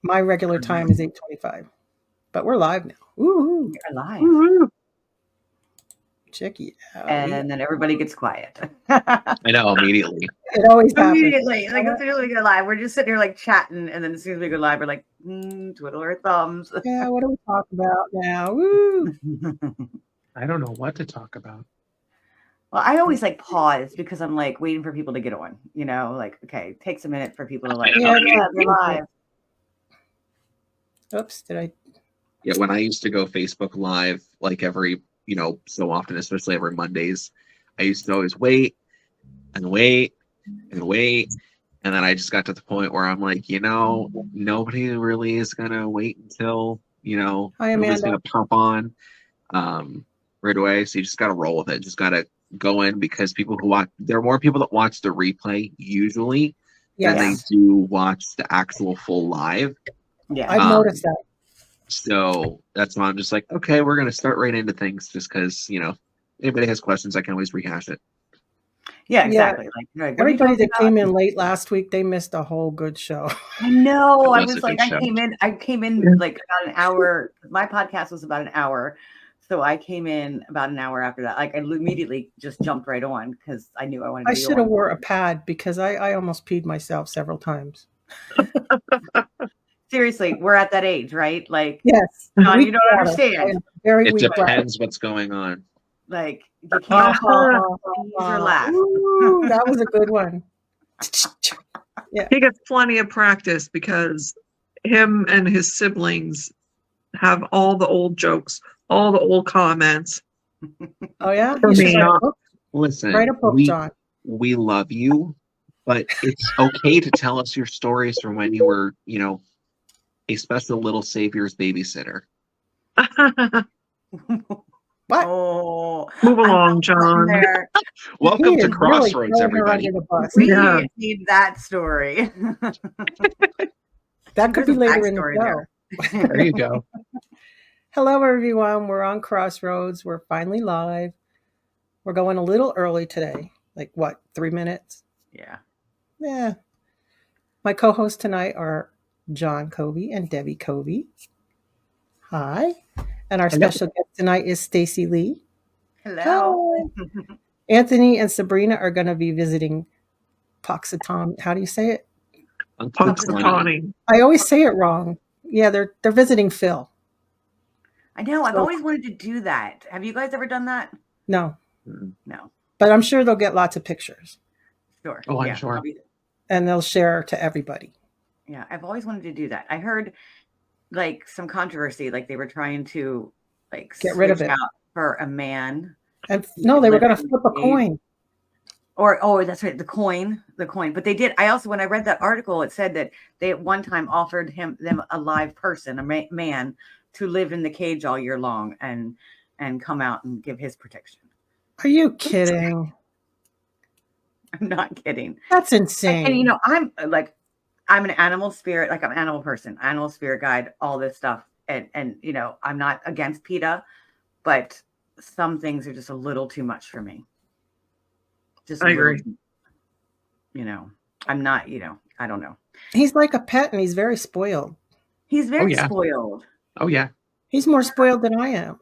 My regular time is 8:25, but we're live now. Woo! We're live. Woo-hoo. Check it out. And then everybody gets quiet. I know, immediately. It always happens. Immediately. Like as soon as we go live, we're just sitting here like chatting, and then as soon as we go live, we're like, twiddle our thumbs. Yeah, what do we talk about now? Woo! I don't know what to talk about. Well, I always like pause because I'm like waiting for people to get on. You know, like okay, it takes a minute for people to like, Yeah, we're live. Oops, did I? Yeah, when I used to go Facebook Live, like every, so often, especially every Mondays, I used to always wait and wait and wait. And then I just got to the point where I'm like, nobody really is going to wait until, Hi, nobody's Amanda. going to pop on right away. So you just got to roll with it. Just got to go in because people who watch, there are more people that watch the replay usually than they do watch the actual full live. Yeah, I've noticed that. So that's why I'm just like, okay, we're going to start right into things just because, anybody has questions, I can always rehash it. Yeah, exactly. Yeah. Like everybody that came in late last week, they missed a whole good show. I know. I was like, show. I came in like about an hour. My podcast was about an hour. So I came in about an hour after that. Like I immediately just jumped right on because I knew I wanted to be on. I should have wore a pad because I almost peed myself several times. Seriously, we're at that age, right? Like, yes, John, you don't understand. It depends what's going on. Like, you can't relax. Ooh, that was a good one. Yeah. He gets plenty of practice because him and his siblings have all the old jokes, all the old comments. Oh, yeah? For me. Listen, write a book, John. We love you, but it's okay to tell us your stories from when you were, a special little savior's babysitter. What? Oh, move along, John. Welcome to Crossroads, everybody. We need that story. That could be later in the show. There you go. Hello, everyone. We're on Crossroads. We're finally live. We're going a little early today. Like what, 3 minutes? Yeah. Yeah. My co-hosts tonight are John Covey and Debbie Covey. Hi. And our special guest tonight is Stacy Lee. Hello. Hi. Anthony and Sabrina are going to be visiting Punxsutawney. How do you say it? Punxsutawney. I always say it wrong. Yeah, they're visiting Phil. I know. I've always wanted to do that. Have you guys ever done that? No. No. But I'm sure they'll get lots of pictures. Sure. Oh, I'm sure. And they'll share to everybody. Yeah, I've always wanted to do that. I heard like some controversy, like they were trying to like get rid of it out for a man. And no, they were going to flip a coin. Or that's right, the coin. But they did. I also, when I read that article, it said that they at one time offered them a live person, a man, to live in the cage all year long and come out and give his protection. Are you kidding? I'm not kidding. That's insane. And I'm an animal spirit, like I'm an animal person, animal spirit guide, all this stuff. And I'm not against PETA, but some things are just a little too much for me. I agree. I'm not, I don't know. He's like a pet and he's very spoiled. He's very spoiled. Oh, yeah. He's more spoiled than I am.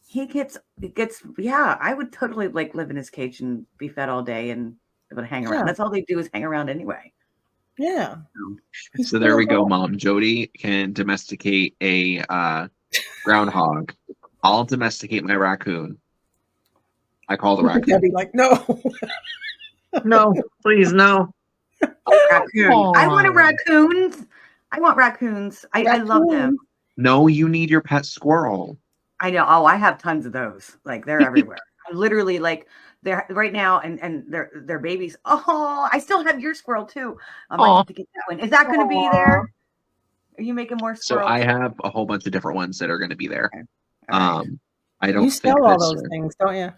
He gets, I would totally like live in his cage and be fed all day and be able to hang around. That's all they do is hang around anyway. Yeah. So there we go, Mom. Jody can domesticate a groundhog. I'll domesticate my raccoon. I call the raccoon. I'd be like, no. No, please, no. Raccoon. I want a raccoon. I want raccoons. I love them. No, you need your pet squirrel. I know. Oh, I have tons of those. Like they're everywhere. Literally, like they're right now, and they're babies. Oh, I still have your squirrel too. I have to get that one. Is that going to be there? Are you making more squirrels? So I have a whole bunch of different ones that are going to be there. Okay. Right. I don't. You sell all those things, don't you?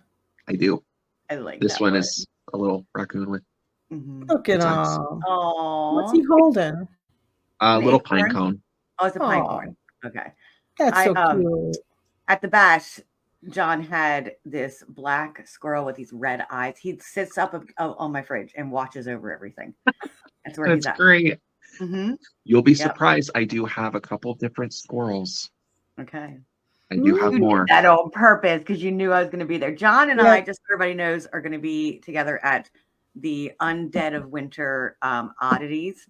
I do. I like this one. Is a little raccoon with. Mm-hmm. Look at him. Oh, what's he holding? A little pine cone. Oh, it's a pine cone. Okay. That's so cute. At the bash, John had this black squirrel with these red eyes. He sits up on my fridge and watches over everything. That's where he's at. That's great. Mm-hmm. You'll be Yep. surprised. I do have a couple different squirrels. Okay. I do have You more. did that on purpose because you knew I was going to be there. John and Yeah. I, just so everybody knows, are going to be together at the Undead of Winter Oddities.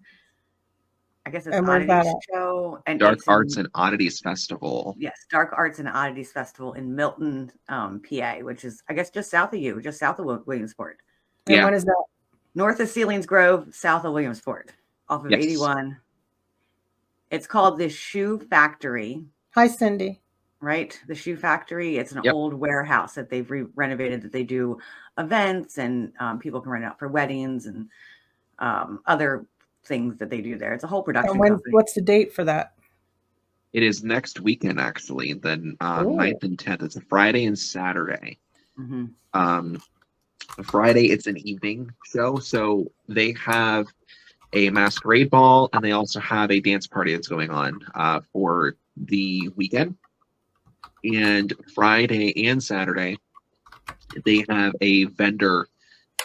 I guess it's And where's that Oddities at? show. And Dark it's Arts and Oddities Festival. Yes, Dark Arts and Oddities Festival in Milton, PA, which is, I guess, just south of you, just south of Williamsport. And Yeah. when is that? North of Sealings Grove, south of Williamsport, off of Yes. 81. It's called the Shoe Factory. Hi, Cindy. Right? The Shoe Factory. It's an Yep. old warehouse that they've renovated, that they do events, and people can rent out for weddings and other things that they do there. It's a whole production And company. what's the date for that? It is next weekend, actually, the Ooh. 9th and 10th. It's a Friday and Saturday. Mm-hmm. Friday, it's an evening show, so they have a masquerade ball, and they also have a dance party that's going on for the weekend. And Friday and Saturday, they have a vendor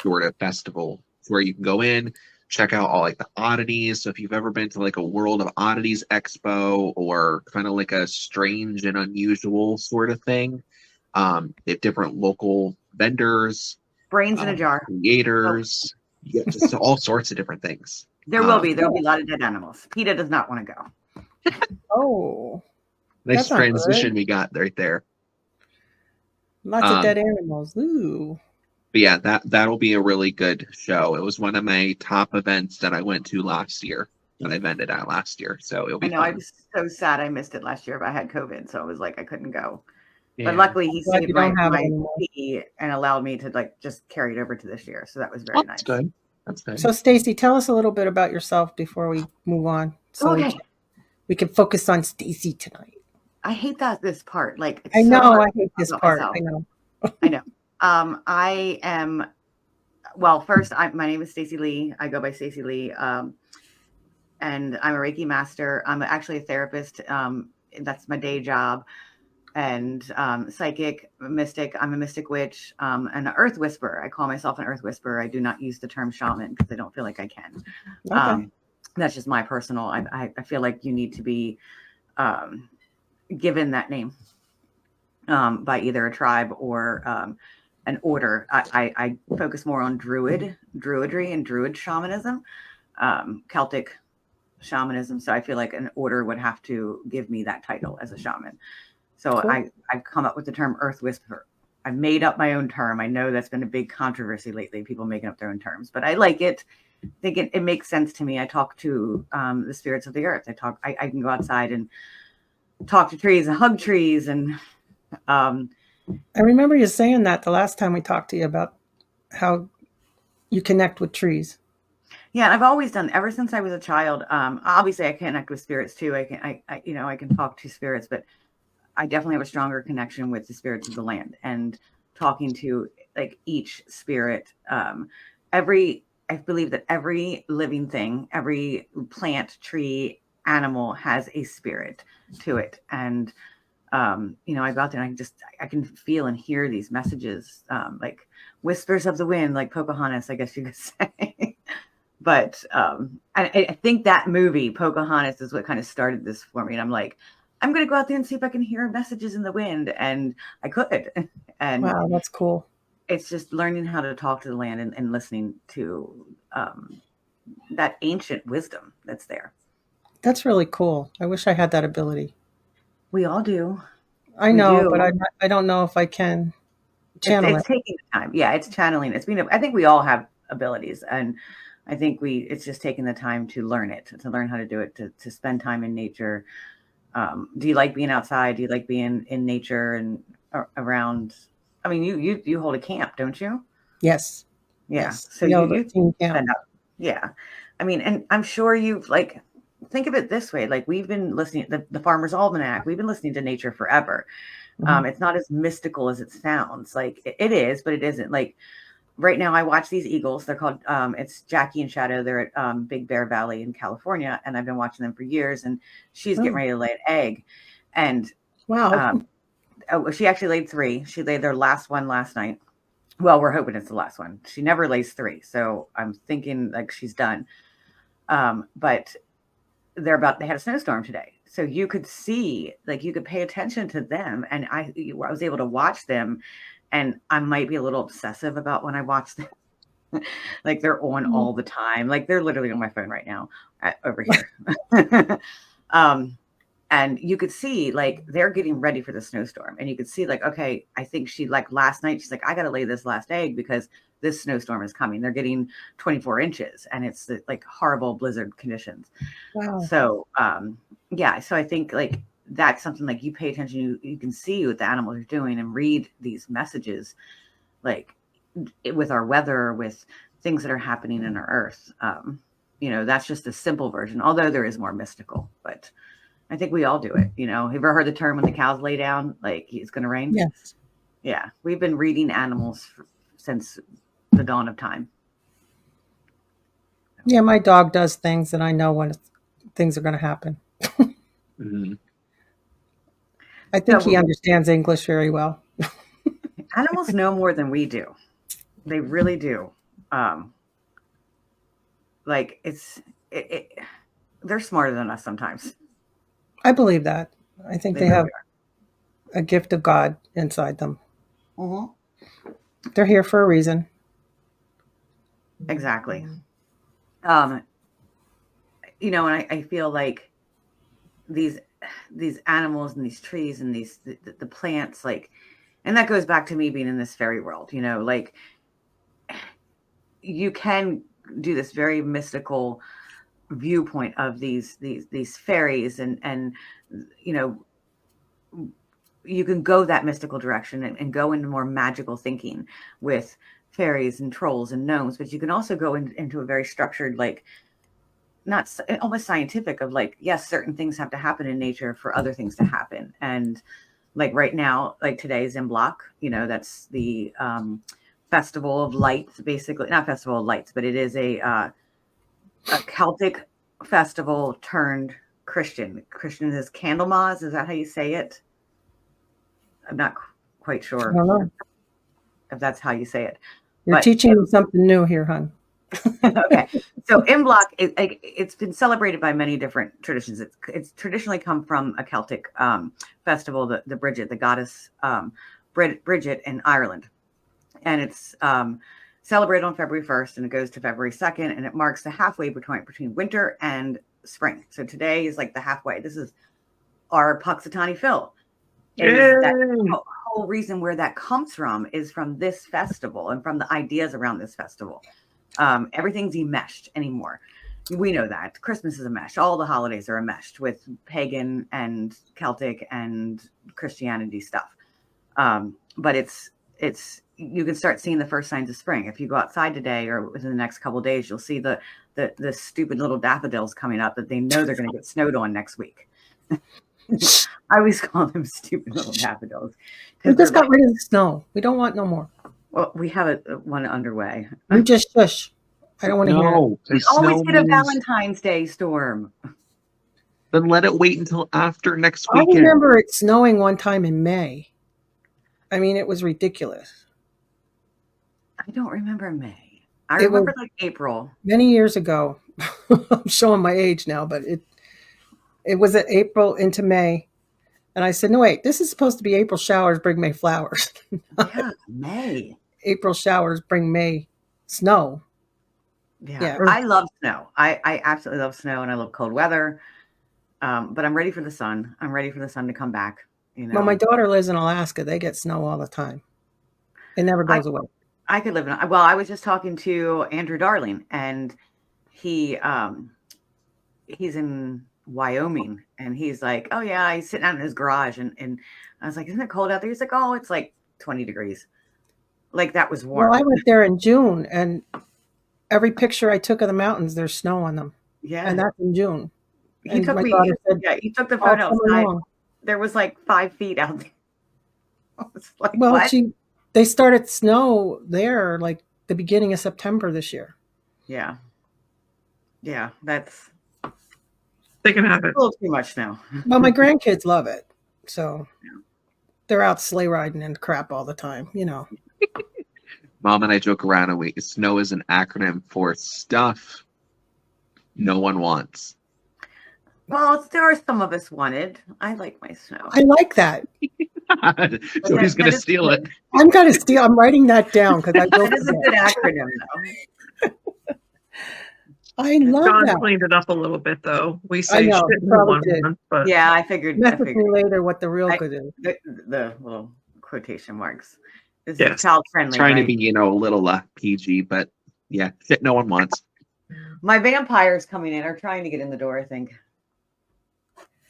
sort of festival where you can go in, check out all like the oddities. So if you've ever been to like a World of Oddities expo or kind of like a strange and unusual sort of thing, they have different local vendors, Brains in a jar. creators, yeah, just all sorts of different things. There'll be a lot of dead animals. PETA does not want to go. Oh, Nice That's not transition good. we got right there. lots of dead animals. Ooh. But yeah, that'll be a really good show. It was one of my top events that I went to last year, that I vended at last year. So it'll I be know. I fun. was so sad I missed it last year, but I had COVID, so I was like, I couldn't go. Yeah. But luckily, he Glad saved you don't have it my anymore. fee and allowed me to like just carry it over to this year. So that was very nice. That's good. That's good. So, Stacy, tell us a little bit about yourself before we move on, so Okay. we can focus on Stacy tonight. I hate this part. Like, it's I so know hard I hate this about part. myself. I know. I know. I am. Well, first, my name is Stacy Lee. I go by Stacy Lee, and I'm a Reiki master. I'm actually a therapist. That's my day job. And psychic, mystic. I'm a mystic witch, and an earth whisperer. I call myself an earth whisperer. I do not use the term shaman because I don't feel like I can. Okay. That's just my personal. I feel like you need to be given that name by either a tribe or an order. I focus more on druidry and druid shamanism, Celtic shamanism. So I feel like an order would have to give me that title as a shaman. So Cool. I've come up with the term earth whisperer. I've made up my own term. I know that's been a big controversy lately, people making up their own terms, but I like it. I think it makes sense to me. I talk to the spirits of the earth. I can go outside and talk to trees and hug trees. And I remember you saying that the last time we talked to you about how you connect with trees. yeah, I've always done, ever since I was a child. Obviously I connect with spirits too. I can talk to spirits, but I definitely have a stronger connection with the spirits of the land, and talking to like each spirit. I believe that every living thing, every plant, tree, animal has a spirit to it. And, I go out there and I can feel and hear these messages, like whispers of the wind, like Pocahontas, I guess you could say. But I think that movie, Pocahontas, is what kind of started this for me. And I'm like, I'm going to go out there and see if I can hear messages in the wind. And I could. And Wow, that's cool. it's just learning how to talk to the land and listening to that ancient wisdom that's there. That's really cool. I wish I had that ability. We all do. I We know, do. but I don't know if I can channel It's taking the time. Yeah, it's channeling. I think we all have abilities, and I think it's just taking the time to learn it, to learn how to do it, to spend time in nature. Do you like being outside? Do you like being in nature and around? I mean, you hold a camp, don't you? Yes. Yeah. Yes. So No, you the team camp. spend up. Yeah. I mean, and I'm sure you've like, think of it this way. Like, we've been listening to the Farmer's Almanac. We've been listening to nature forever. Mhm. It's not as mystical as it sounds. Like it is, but it isn't. Like right now I watch these eagles. They're called, it's Jackie and Shadow. They're at Big Bear Valley in California. And I've been watching them for years, and she's getting ready to lay an egg. And Wow. she actually laid 3. She laid their last one last night. Well, we're hoping it's the last one. She never lays 3. So I'm thinking like she's done. But they had a snowstorm today. So you could see, like, you could pay attention to them. And I was able to watch them. And I might be a little obsessive about when I watch them. Like, they're on all the time. Like, they're literally on my phone right now over here. And you could see, like, they're getting ready for the snowstorm. And you could see, like, okay, I think she, like, last night, she's like, I got to lay this last egg because this snowstorm is coming. They're getting 24 inches and it's like horrible blizzard conditions. Wow. So, yeah. So I think, like, that's something, like, you pay attention, you can see what the animals are doing and read these messages, like, with our weather, with things that are happening in our earth. That's just a simple version, although there is more mystical, but I think we all do it. Have you ever heard the term when the cows lay down, like, it's going to rain? Yes. Yeah. We've been reading animals since the dawn of time. Yeah, my dog does things and I know when things are going to happen. Mm-hmm. I think he understands English very well. Animals know more than we do. They really do. Like, they're smarter than us sometimes. I believe that. I think they really have a gift of God inside them. Mm-hmm. They're here for a reason. Exactly. And I feel like these animals and these trees and the plants, like, and that goes back to me being in this fairy world, like, you can do this very mystical viewpoint of these fairies and you can go that mystical direction and go into more magical thinking with fairies and trolls and gnomes, but you can also go into a very structured, like, not almost scientific of, like, yes, certain things have to happen in nature for other things to happen. And, like, right now, like, today is Imbolc, that's the festival of lights, basically. Not festival of lights, but it is a Celtic festival turned Christian. Christian is Candlemas. Is that how you say it? I'm not quite sure I don't know. if that's how you say it. You're teaching me something new here, hon. Okay. So Imbolc, it's been celebrated by many different traditions. It's traditionally come from a Celtic festival, the Bridget, the goddess Bridget in Ireland. And it's celebrated on February 1st and it goes to February 2nd, and it marks the halfway between winter and spring. So today is like the halfway. This is our Puxatani Phil. That whole reason where that comes from is from this festival and from the ideas around this festival. Everything's enmeshed anymore. We know that Christmas is enmeshed. All the holidays are enmeshed with pagan and Celtic and Christianity stuff. But it's you can start seeing the first signs of spring. If you go outside today or within the next couple of days, you'll see the stupid little daffodils coming up that they know they're going to get snowed on next week. I always call them stupid little daffodils. We just got rid of the snow. We don't want no more. Well, we have one underway. You just shush. I don't want to hear it. We always get a Valentine's Day storm. Then let it wait until after next weekend. I remember it snowing one time in May. I mean, it was ridiculous. I don't remember May. I remember like April. Many years ago. I'm showing my age now, but it was at April into May. And I said, no, wait, this is supposed to be April showers bring May flowers. Yeah, May. April showers bring May snow. Yeah. I love snow. I absolutely love snow and I love cold weather. But I'm ready for the sun. I'm ready for the sun to come back. Well, my daughter lives in Alaska. They get snow all the time. It never goes away. I could live in. Well, I was just talking to Andrew Darling, and he's in Wyoming, and he's like, oh yeah, he's sitting out in his garage, and I was like, isn't it cold out there? He's like, oh, it's like 20 degrees. Like that was warm. Well, I went there in June, and every picture I took of the mountains, there's snow on them. Yeah, and that's in June. He took the photo outside. There was like 5 feet out there. I was like, well, what? They started snow there like the beginning of September this year. Yeah, that's. They can have it. A little too much now. Well, my grandkids love it, so they're out sleigh riding and crap all the time. Mom and I joke around, and snow is an acronym for stuff no one wants. Well, there are some of us wanted. I like my snow. I like that. So who's going to steal it? I'm going to steal. I'm writing that down because I will That is a forget. good acronym, though. I love John that. cleaned it up a little bit, though. We I say know, shit in probably one did. month, but Yeah, I figured. Message me later what the real I- good is. The little quotation marks. This Yes. is child friendly. Trying right? to be, a little PG, but yeah, shit no one wants. My vampires coming in are trying to get in the door, I think.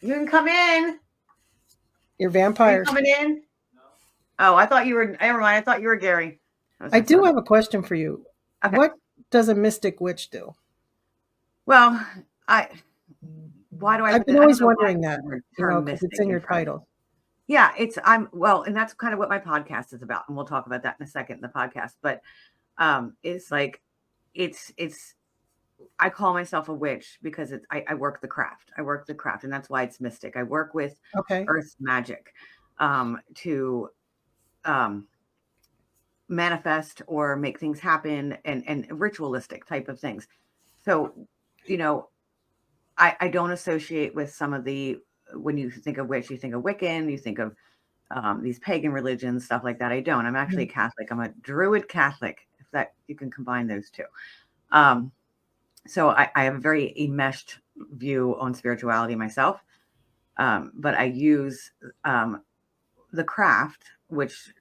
You can come in. Your Are you vampires. coming in? Oh, I thought you were. Never mind. I thought you were Gary. I do have a question for you. Okay. What does a mystic witch do? Well, why do I? I've put been the- I always don't know why wondering I that, put the you know, term because mystic it's in your front. title. Yeah, and that's kind of what my podcast is about, and we'll talk about that in a second in the podcast. But it's like it's I call myself a witch because I work the craft. I work the craft, and that's why it's mystic. I work with Okay. earth magic to manifest or make things happen, and ritualistic type of things. So, I don't associate with some of the, when you think of witch, you think of Wiccan, you think of these pagan religions, stuff like that. I don't. I'm actually a Catholic. I'm a Druid Catholic, if that you can combine those two. So I have a very enmeshed view on spirituality myself. But I use the craft, which,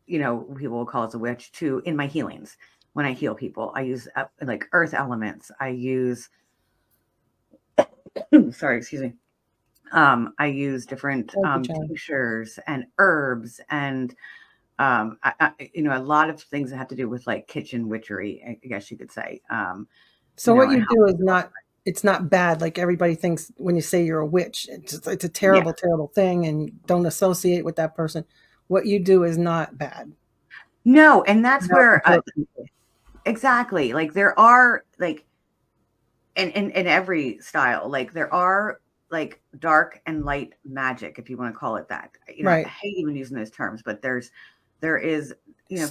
people will call it a witch, too, in my healings. When I heal people, I use like earth elements. I use, sorry, excuse me. I use different tinctures and herbs and a lot of things that have to do with like kitchen witchery, I guess you could say. So what you do is it's not bad. Like everybody thinks when you say you're a witch, it's a terrible, terrible thing, and don't associate with that person. What you do is not bad. No, and that's where exactly, like there are like in every style, like there are like dark and light magic, if you want to call it that. Right. I hate even using those terms, but there is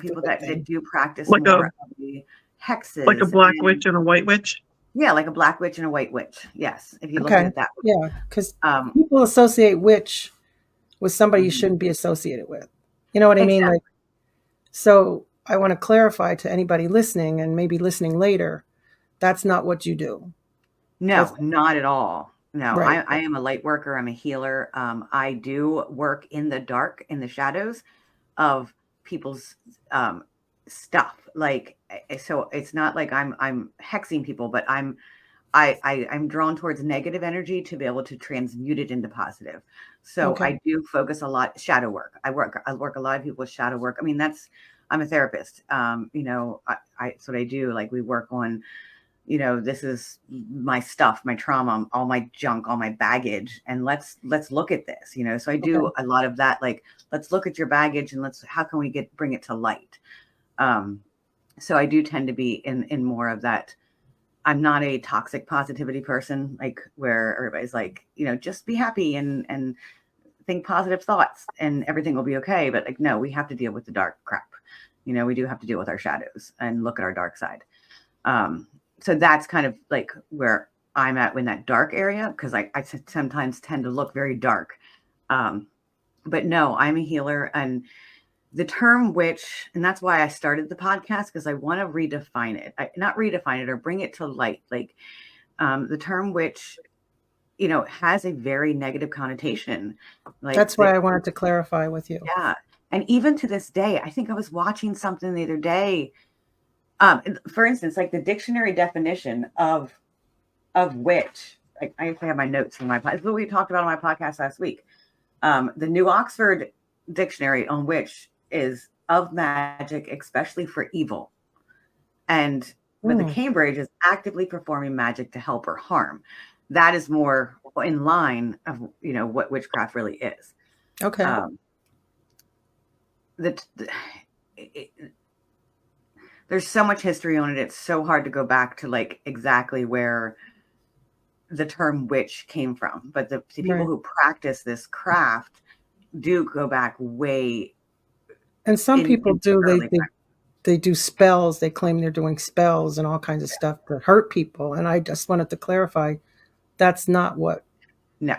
people that do practice like more of the hexes, like a black witch and a white witch. Yeah, like a black witch and a white witch. Yes, if you look at it that way. Yeah, because people associate witch with somebody you shouldn't be associated with. You know what I mean? Like, so I want to clarify to anybody listening and maybe listening later, that's not what you do. No, not at all. No, right. I am a light worker. I'm a healer. I do work in the dark, in the shadows of people's stuff. Like, so it's not like I'm hexing people, but I'm drawn towards negative energy to be able to transmute it into positive. So I do focus a lot shadow work. I work a lot of people with shadow work. I mean, I'm a therapist. That's what I do. Like we work on, this is my stuff, my trauma, all my junk, all my baggage, and let's look at this. So I do a lot of that. Like, let's look at your baggage and how can we bring it to light. So I do tend to be in more of that. I'm not a toxic positivity person, like where everybody's like, just be happy and think positive thoughts and everything will be okay. But like, no, we have to deal with the dark crap. We do have to deal with our shadows and look at our dark side. So that's kind of like where I'm at in that dark area, because I sometimes tend to look very dark. But no, I'm a healer, and the term witch, and that's why I started the podcast, because I want to redefine it. Not redefine it or bring it to light. Like the term witch, has a very negative connotation. Like that's why I wanted to clarify with you. Yeah. And even to this day, I think I was watching something the other day. For instance, like the dictionary definition of witch. I actually have my notes from my podcast. This is what we talked about on my podcast last week. The New Oxford Dictionary on witch is of magic, especially for evil. And with the Cambridge is actively performing magic to help or harm. That is more in line of, what witchcraft really is. Okay. There's so much history on it. It's so hard to go back to like exactly where the term witch came from. But the people who practice this craft do go back way. And some people do, they do spells. They claim they're doing spells and all kinds of stuff to hurt people. And I just wanted to clarify, that's not what No,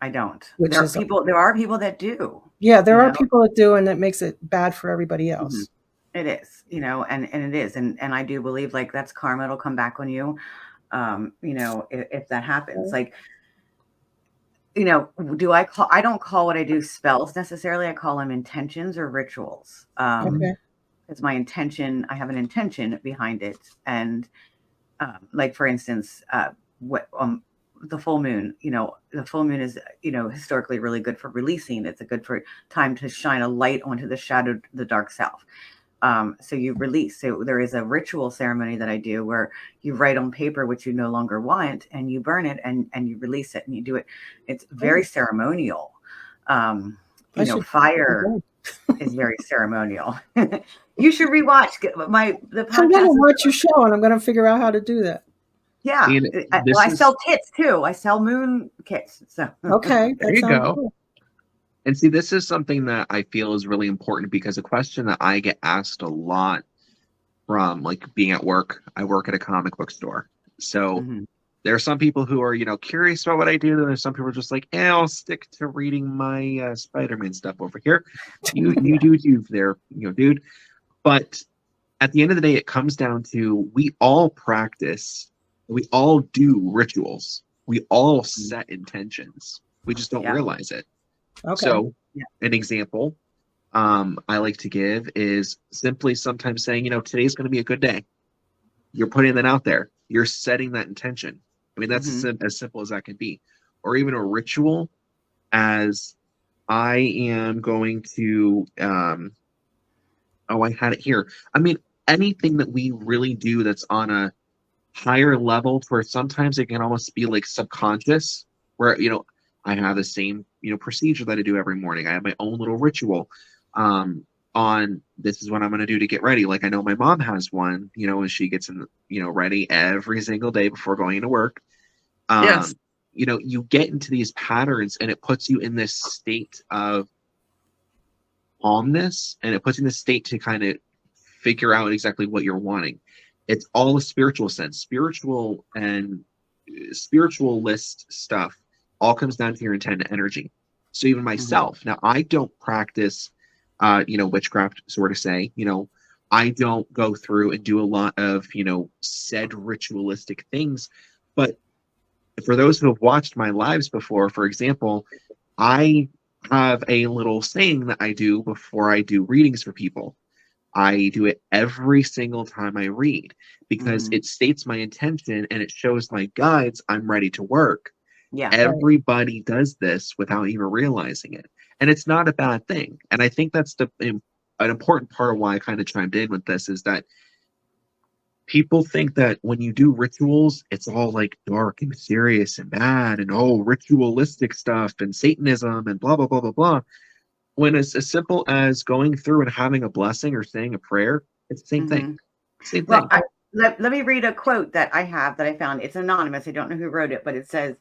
I don't. Which There are is people that do. Yeah, there You are know? people that do, and that makes it bad for everybody else. It is, and it is. And I do believe like that's karma. It'll come back on you. If that happens, like, I don't call what I do spells necessarily. I call them intentions or rituals. Okay. It's my intention. I have an intention behind it. And like, for instance, the full moon, the full moon is, historically really good for releasing. It's a good time to shine a light onto the dark self. So you release. So there is a ritual ceremony that I do where you write on paper what you no longer want, and you burn it, and you release it, and you do it. It's very ceremonial. Fire is very ceremonial. You should rewatch the podcast. I'm gonna watch your show, and I'm gonna figure out how to do that. Yeah, I sell kits too. I sell moon kits. So okay, there you go. Cool. And see, this is something that I feel is really important, because a question that I get asked a lot from, like, being at work. I work at a comic book store. So there are some people who are, curious about what I do. And there's some people who are just like, I'll stick to reading my Spider-Man stuff over here. You do you there, dude. But at the end of the day, it comes down to, we all practice, we all do rituals. We all set intentions. We just don't realize it. Okay. So an example I like to give is simply sometimes saying, today's going to be a good day. You're putting that out there. You're setting that intention. I mean, that's as simple as that can be. Or even a ritual, as I am going to, I had it here. I mean, anything that we really do that's on a higher level, where sometimes it can almost be like subconscious, where, I have the same, procedure that I do every morning. I have my own little ritual on this is what I'm going to do to get ready. Like, I know my mom has one, as she gets ready every single day before going into work. Yes. You get into these patterns, and it puts you in this state of calmness, and it puts you in this state to kind of figure out exactly what you're wanting. It's all a spiritual sense. Spiritual and spiritualist stuff all comes down to your intent and energy. So even myself, now I don't practice, witchcraft, sort of say, I don't go through and do a lot of, said ritualistic things. But for those who have watched my lives before, for example, I have a little saying that I do before I do readings for people. I do it every single time I read, because it states my intention and it shows my guides I'm ready to work. Yeah. Everybody does this without even realizing it. And it's not a bad thing. And I think that's an important part of why I kind of chimed in with this, is that people think that when you do rituals, it's all like dark and serious and bad and ritualistic stuff and Satanism and blah, blah, blah, blah, blah. When it's as simple as going through and having a blessing or saying a prayer, it's the same thing. Same thing. Let me read a quote that I have that I found. It's anonymous. I don't know who wrote it, but it says,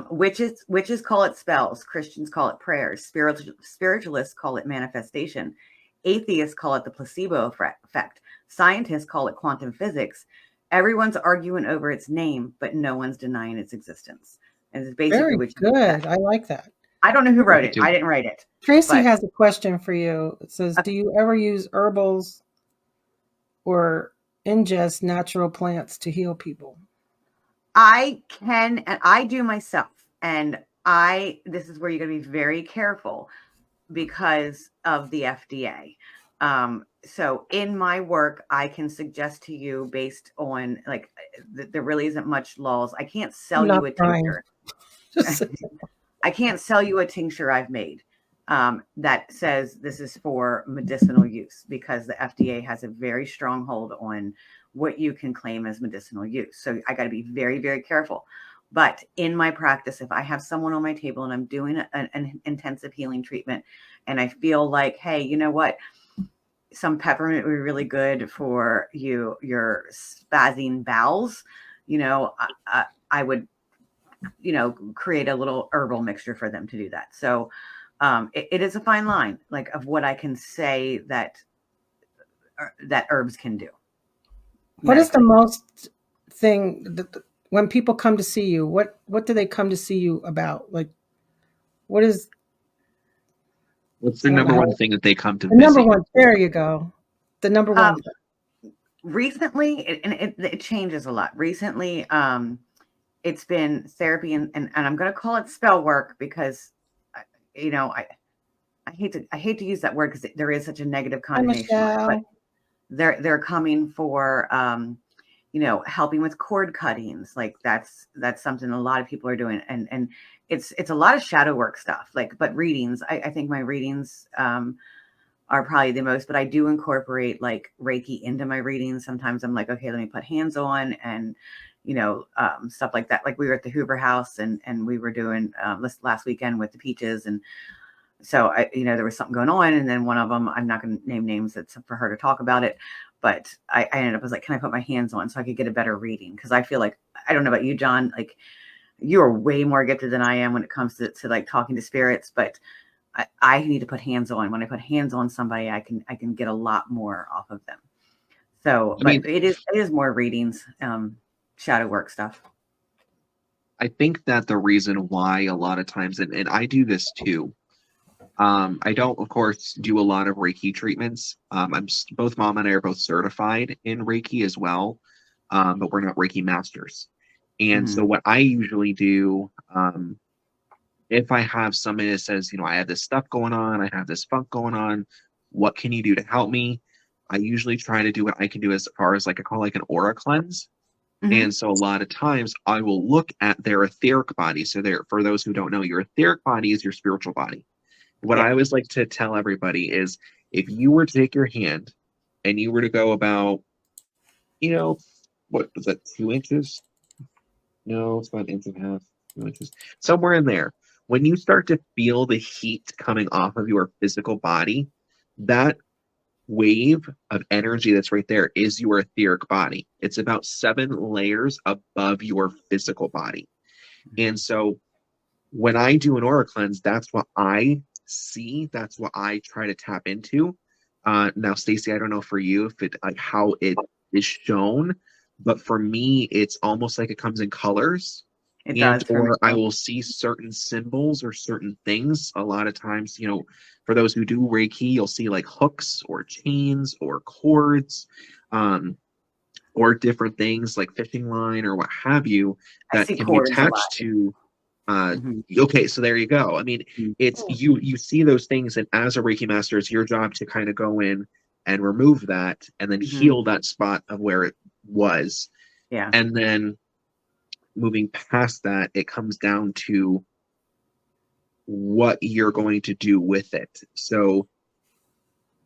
witches call it spells. Christians call it prayers. Spiritualists call it manifestation. Atheists call it the placebo effect. Scientists call it quantum physics. Everyone's arguing over its name, but no one's denying its existence. And it's basically very good. I like that. I don't know who wrote it. I didn't write it. Tracy has a question for you. It says, do you ever use herbals or ingest natural plants to heal people? I can, and I do myself. And this is where you're going to be very careful because of the FDA. So in my work, I can suggest to you based on, like, there really isn't much laws. I can't sell you a tincture. I can't sell you a tincture I've made that says this is for medicinal use, because the FDA has a very strong hold on what you can claim as medicinal use. So I got to be very, very careful. But in my practice, if I have someone on my table and I'm doing an intensive healing treatment, and I feel like, hey, you know what? Some peppermint would be really good for your spazzing bowels. I would, create a little herbal mixture for them to do that. So it is a fine line, like, of what I can say that herbs can do. What is the most thing when people come to see you, what do they come to see you about? Like, what is, What's the I don't know number how, one thing that they come to the number visit you one, there you go. The number one Um, thing. recently, it changes a lot. Recently, it's been therapy, and I'm going to call it spell work because, you know, I hate to use that word because there is such a negative Hi, connotation on it, but Michelle. they're coming for you know, helping with cord cuttings. Like that's something a lot of people are doing, and it's a lot of shadow work stuff. Like, but readings, I think my readings are probably the most, but I do incorporate like Reiki into my readings. Sometimes I'm like, okay, let me put hands on and, you know, stuff like that. Like we were at the Hoover House and we were doing last weekend with the Peaches. And so you know, there was something going on. And then one of them, I'm not going to name names, it's for her to talk about it. But I ended up, I was like, can I put my hands on so I could get a better reading? Because I feel like, I don't know about you, John, like you are way more gifted than I am when it comes to like talking to spirits, but I need to put hands on. When I put hands on somebody, I can get a lot more off of them. So, I but mean, it is more readings, shadow work stuff. I think that the reason why a lot of times, and I do this too, I don't, of course, do a lot of Reiki treatments. Both mom and I are both certified in Reiki as well, but we're not Reiki masters. And Mm-hmm. so what I usually do, if I have somebody that says, you know, I have this stuff going on, I have this funk going on, what can you do to help me? I usually try to do what I can do as far as like I call like an aura cleanse. Mm-hmm. And so a lot of times I will look at their etheric body. So there, for those who don't know, your etheric body is your spiritual body. What Yeah. I always like to tell everybody is if you were to take your hand and you were to go about, you know, what was that, 2 inches? No, it's about an inch and a half, 2 inches, somewhere in there. When you start to feel the heat coming off of your physical body, that wave of energy that's right there is your etheric body. It's about 7 layers above your physical body. And so when I do an aura cleanse, that's what I see. That's what I try to tap into. Now, Stacey, I don't know for you if it like how it is shown, but for me, it's almost like it comes in colors, It and does for me or I too. will see certain symbols or certain things. A lot of times, you know, for those who do Reiki, you'll see like hooks or chains or cords, um, or different things like fishing line or what have you I that see can be cords a lot. attached to Mm-hmm. okay, so there you go. I mean, it's you see those things, and as a Reiki master, it's your job to kind of go in and remove that and then Mm-hmm. heal that spot of where it was. Yeah. And then moving past that, it comes down to what you're going to do with it. So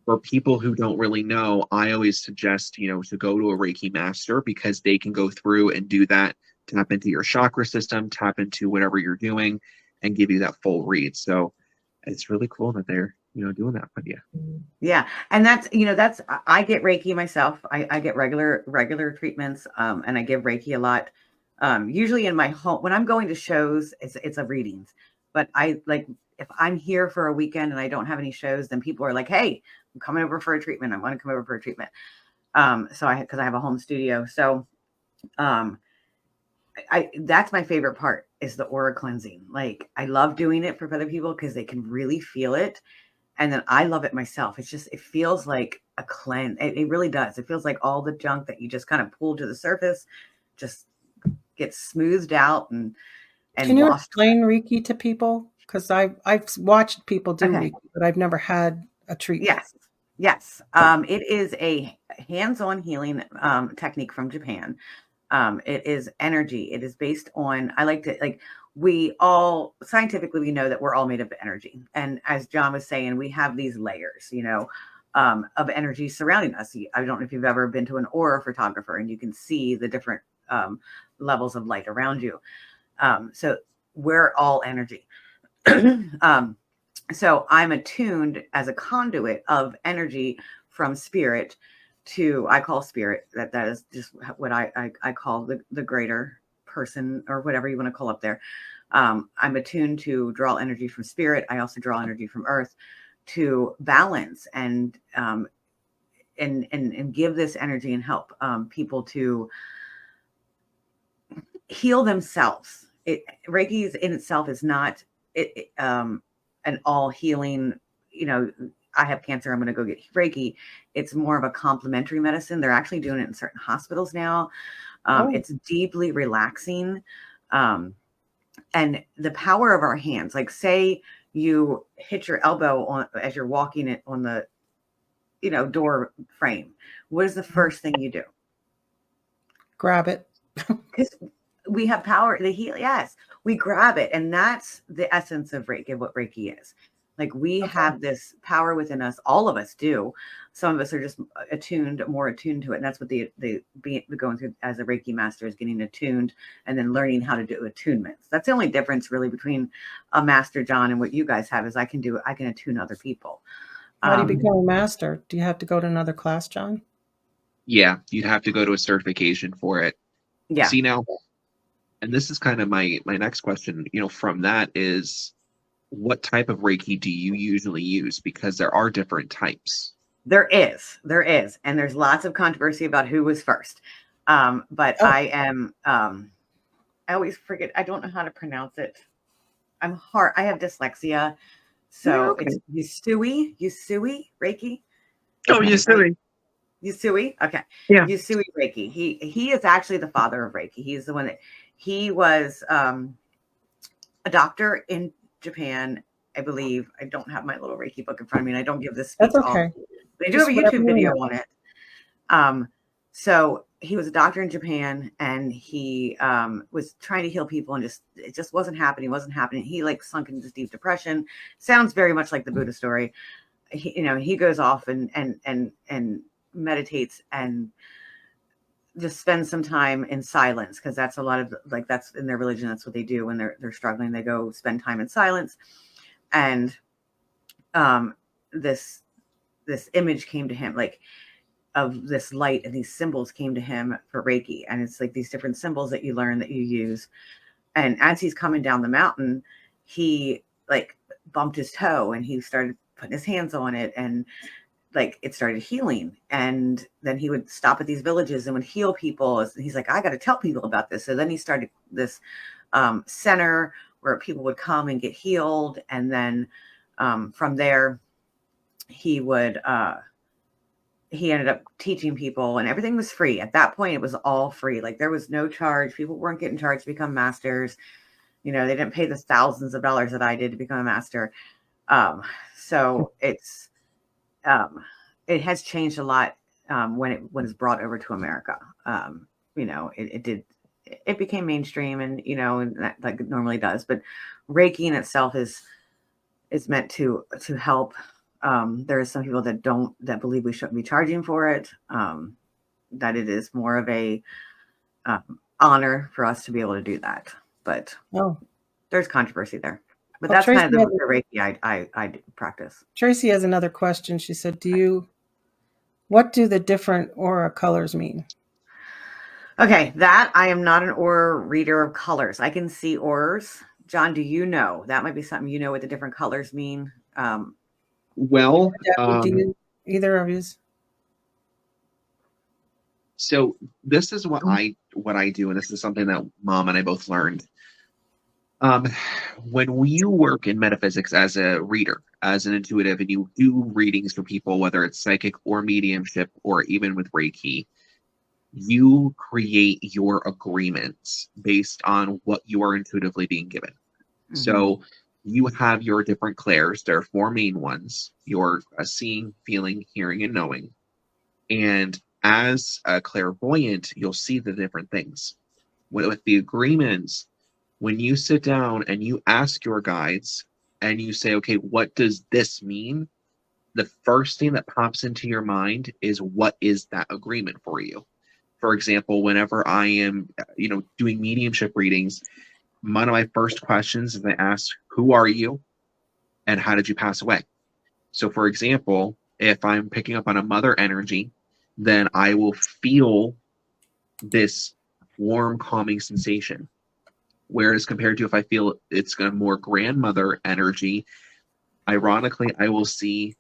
for people who don't really know, I always suggest, you know, to go to a Reiki master because they can go through and do that, tap into your chakra system, tap into whatever you're doing, and give you that full read. So it's really cool that they're, you know, doing that with you. Yeah. And that's, you know, that's, I get Reiki myself. I get regular treatments. And I give Reiki a lot. Usually in my home, when I'm going to shows, it's a readings, but I like, if I'm here for a weekend and I don't have any shows, then people are like, hey, I'm coming over for a treatment. I want to come over for a treatment. Cause I have a home studio. So, um, that's my favorite part is the aura cleansing. Like I love doing it for other people because they can really feel it. And then I love it myself. It's just, it feels like a cleanse. It really does. It feels like all the junk that you just kind of pulled to the surface just gets smoothed out and Can you washed away. explain Reiki to people? Because I've watched people do Okay. Reiki, but I've never had a treatment. Yes. Yes. It is a hands-on healing technique from Japan. It is energy. It is based on, I like to like, we all scientifically, we know that we're all made of energy. And as John was saying, we have these layers, you know, of energy surrounding us. I don't know if you've ever been to an aura photographer and you can see the different levels of light around you. So we're all energy. So I'm attuned as a conduit of energy from spirit to, I call spirit, that is just what I call the greater person or whatever you want to call up there. I'm attuned to draw energy from spirit. I also draw energy from earth to balance and give this energy and help people to heal themselves. Reiki in itself is not an all healing, I have cancer, I'm going to go get Reiki. It's more of a complementary medicine. They're actually doing it in certain hospitals now. It's deeply relaxing. And the power of our hands, like say you hit your elbow on as you're walking it on the, door frame. What is the first thing you do? Grab it. Because we have power to heal. Yes, we grab it. And that's the essence of Reiki, what Reiki is. Like we have this power within us. All of us do. Some of us are just more attuned to it. And that's what the going through as a Reiki master is getting attuned and then learning how to do attunements. That's the only difference really between a master, John, and what you guys have is I can attune other people. How do you become a master? Do you have to go to another class, John? Yeah, you'd have to go to a certification for it. Yeah. See now, and this is kind of my next question, from that is, what type of Reiki do you usually use? Because there are different types. There is. And there's lots of controversy about who was first. But I am, I always forget. I don't know how to pronounce it. I have dyslexia. So it's Usui Reiki. Oh, Usui. Usui. Okay. Yeah. Usui Reiki. He is actually the father of Reiki. He's the one that he was a doctor in Japan, I believe. I don't have my little Reiki book in front of me, and I don't give this speech. That's okay. But I do have a YouTube video on it. So he was a doctor in Japan, and he was trying to heal people, and it just wasn't happening. He like sunk into this deep depression. Sounds very much like the Buddha story. He goes off and meditates and just spend some time in silence, because that's a lot of that's in their religion. That's what they do when they're struggling. They go spend time in silence. And this image came to him, like of this light, and these symbols came to him for Reiki. And it's like these different symbols that you learn that you use. And as he's coming down the mountain, he like bumped his toe, and he started putting his hands on it, and like it started healing. And then he would stop at these villages and would heal people. He's like, I got to tell people about this. So then he started this center where people would come and get healed. And then from there, he ended up teaching people, and everything was free. At that point, it was all free. Like there was no charge. People weren't getting charged to become masters. They didn't pay the thousands of dollars that I did to become a master. So it has changed a lot when it's brought over to America. It became mainstream, and and that, like it normally does. But Reiki in itself is meant to help. There are some people that believe we shouldn't be charging for it. That it is more of a honor for us to be able to do that. But there's controversy there. But that's Tracy kind of the Reiki I practice. Tracy has another question. She said, what do the different aura colors mean? Okay, that I am not an aura reader of colors. I can see auras. John, do you know? That might be something what the different colors mean. Well, do either of you? So this is what I do, and this is something that Mom and I both learned. When you work in metaphysics as a reader, as an intuitive, and you do readings for people, whether it's psychic or mediumship, or even with Reiki, you create your agreements based on what you are intuitively being given. Mm-hmm. So you have your different clairs. There are four main ones: your seeing, feeling, hearing, and knowing. And as a clairvoyant, you'll see the different things. With the agreements, when you sit down and you ask your guides and you say, okay, what does this mean? The first thing that pops into your mind is, what is that agreement for you? For example, whenever I am, doing mediumship readings, one of my first questions is I ask, who are you and how did you pass away? So for example, if I'm picking up on a mother energy, then I will feel this warm, calming sensation. Whereas compared to if I feel it's a more grandmother energy, ironically, I will see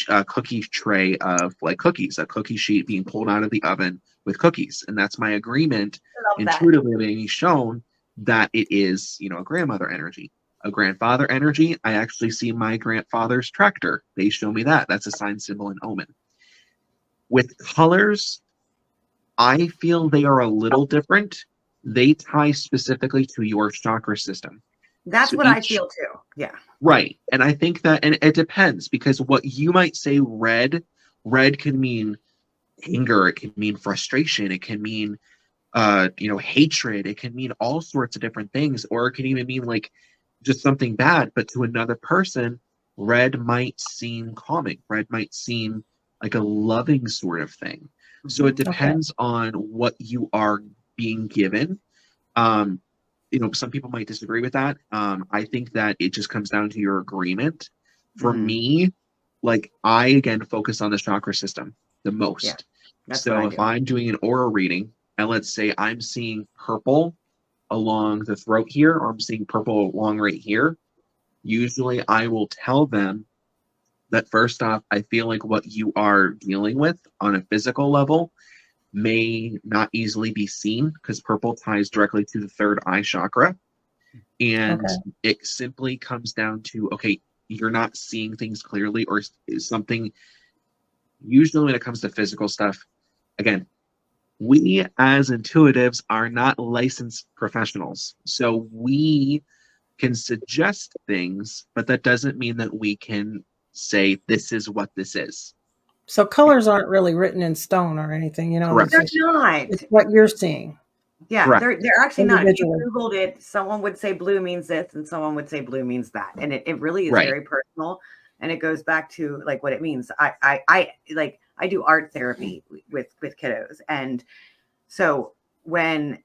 a cookie tray of like cookies, a cookie sheet being pulled out of the oven with cookies, and that's my agreement Love that. intuitively being shown that it is, you know, a grandmother energy. A grandfather energy, I actually see my grandfather's tractor. They show me that. That's a sign, symbol, and omen. With colors, I feel they are a little different. They tie specifically to your chakra system. That's So what I each- feel too. Yeah. Right. And I think that, and it depends, because what you might say red can mean anger, it can mean frustration, it can mean you know, hatred, it can mean all sorts of different things, or it can even mean like just something bad. But to another person, red might seem calming, red might seem like a loving sort of thing. So it depends on what you are being given. You know, some people might disagree with that. I think that it just comes down to your agreement. For me, like, I again focus on the chakra system the most. Yeah, that's so what I if do. I'm doing an aura reading, and let's say I'm seeing purple along the throat here, or I'm seeing purple along right here, usually I will tell them that first off, I feel like what you are dealing with on a physical level may not easily be seen, because purple ties directly to the third eye chakra. And it simply comes down to, okay, you're not seeing things clearly, or something. Usually when it comes to physical stuff, again, we as intuitives are not licensed professionals. So we can suggest things, but that doesn't mean that we can say this is what this is. So colors aren't really written in stone or anything, you know. Correct. They're not. It's what you're seeing. Yeah, Correct. they're actually not. If you Individually. Googled it, someone would say blue means this and someone would say blue means that. And it really is Right. very personal. And it goes back to like what it means. I do art therapy with kiddos. And so when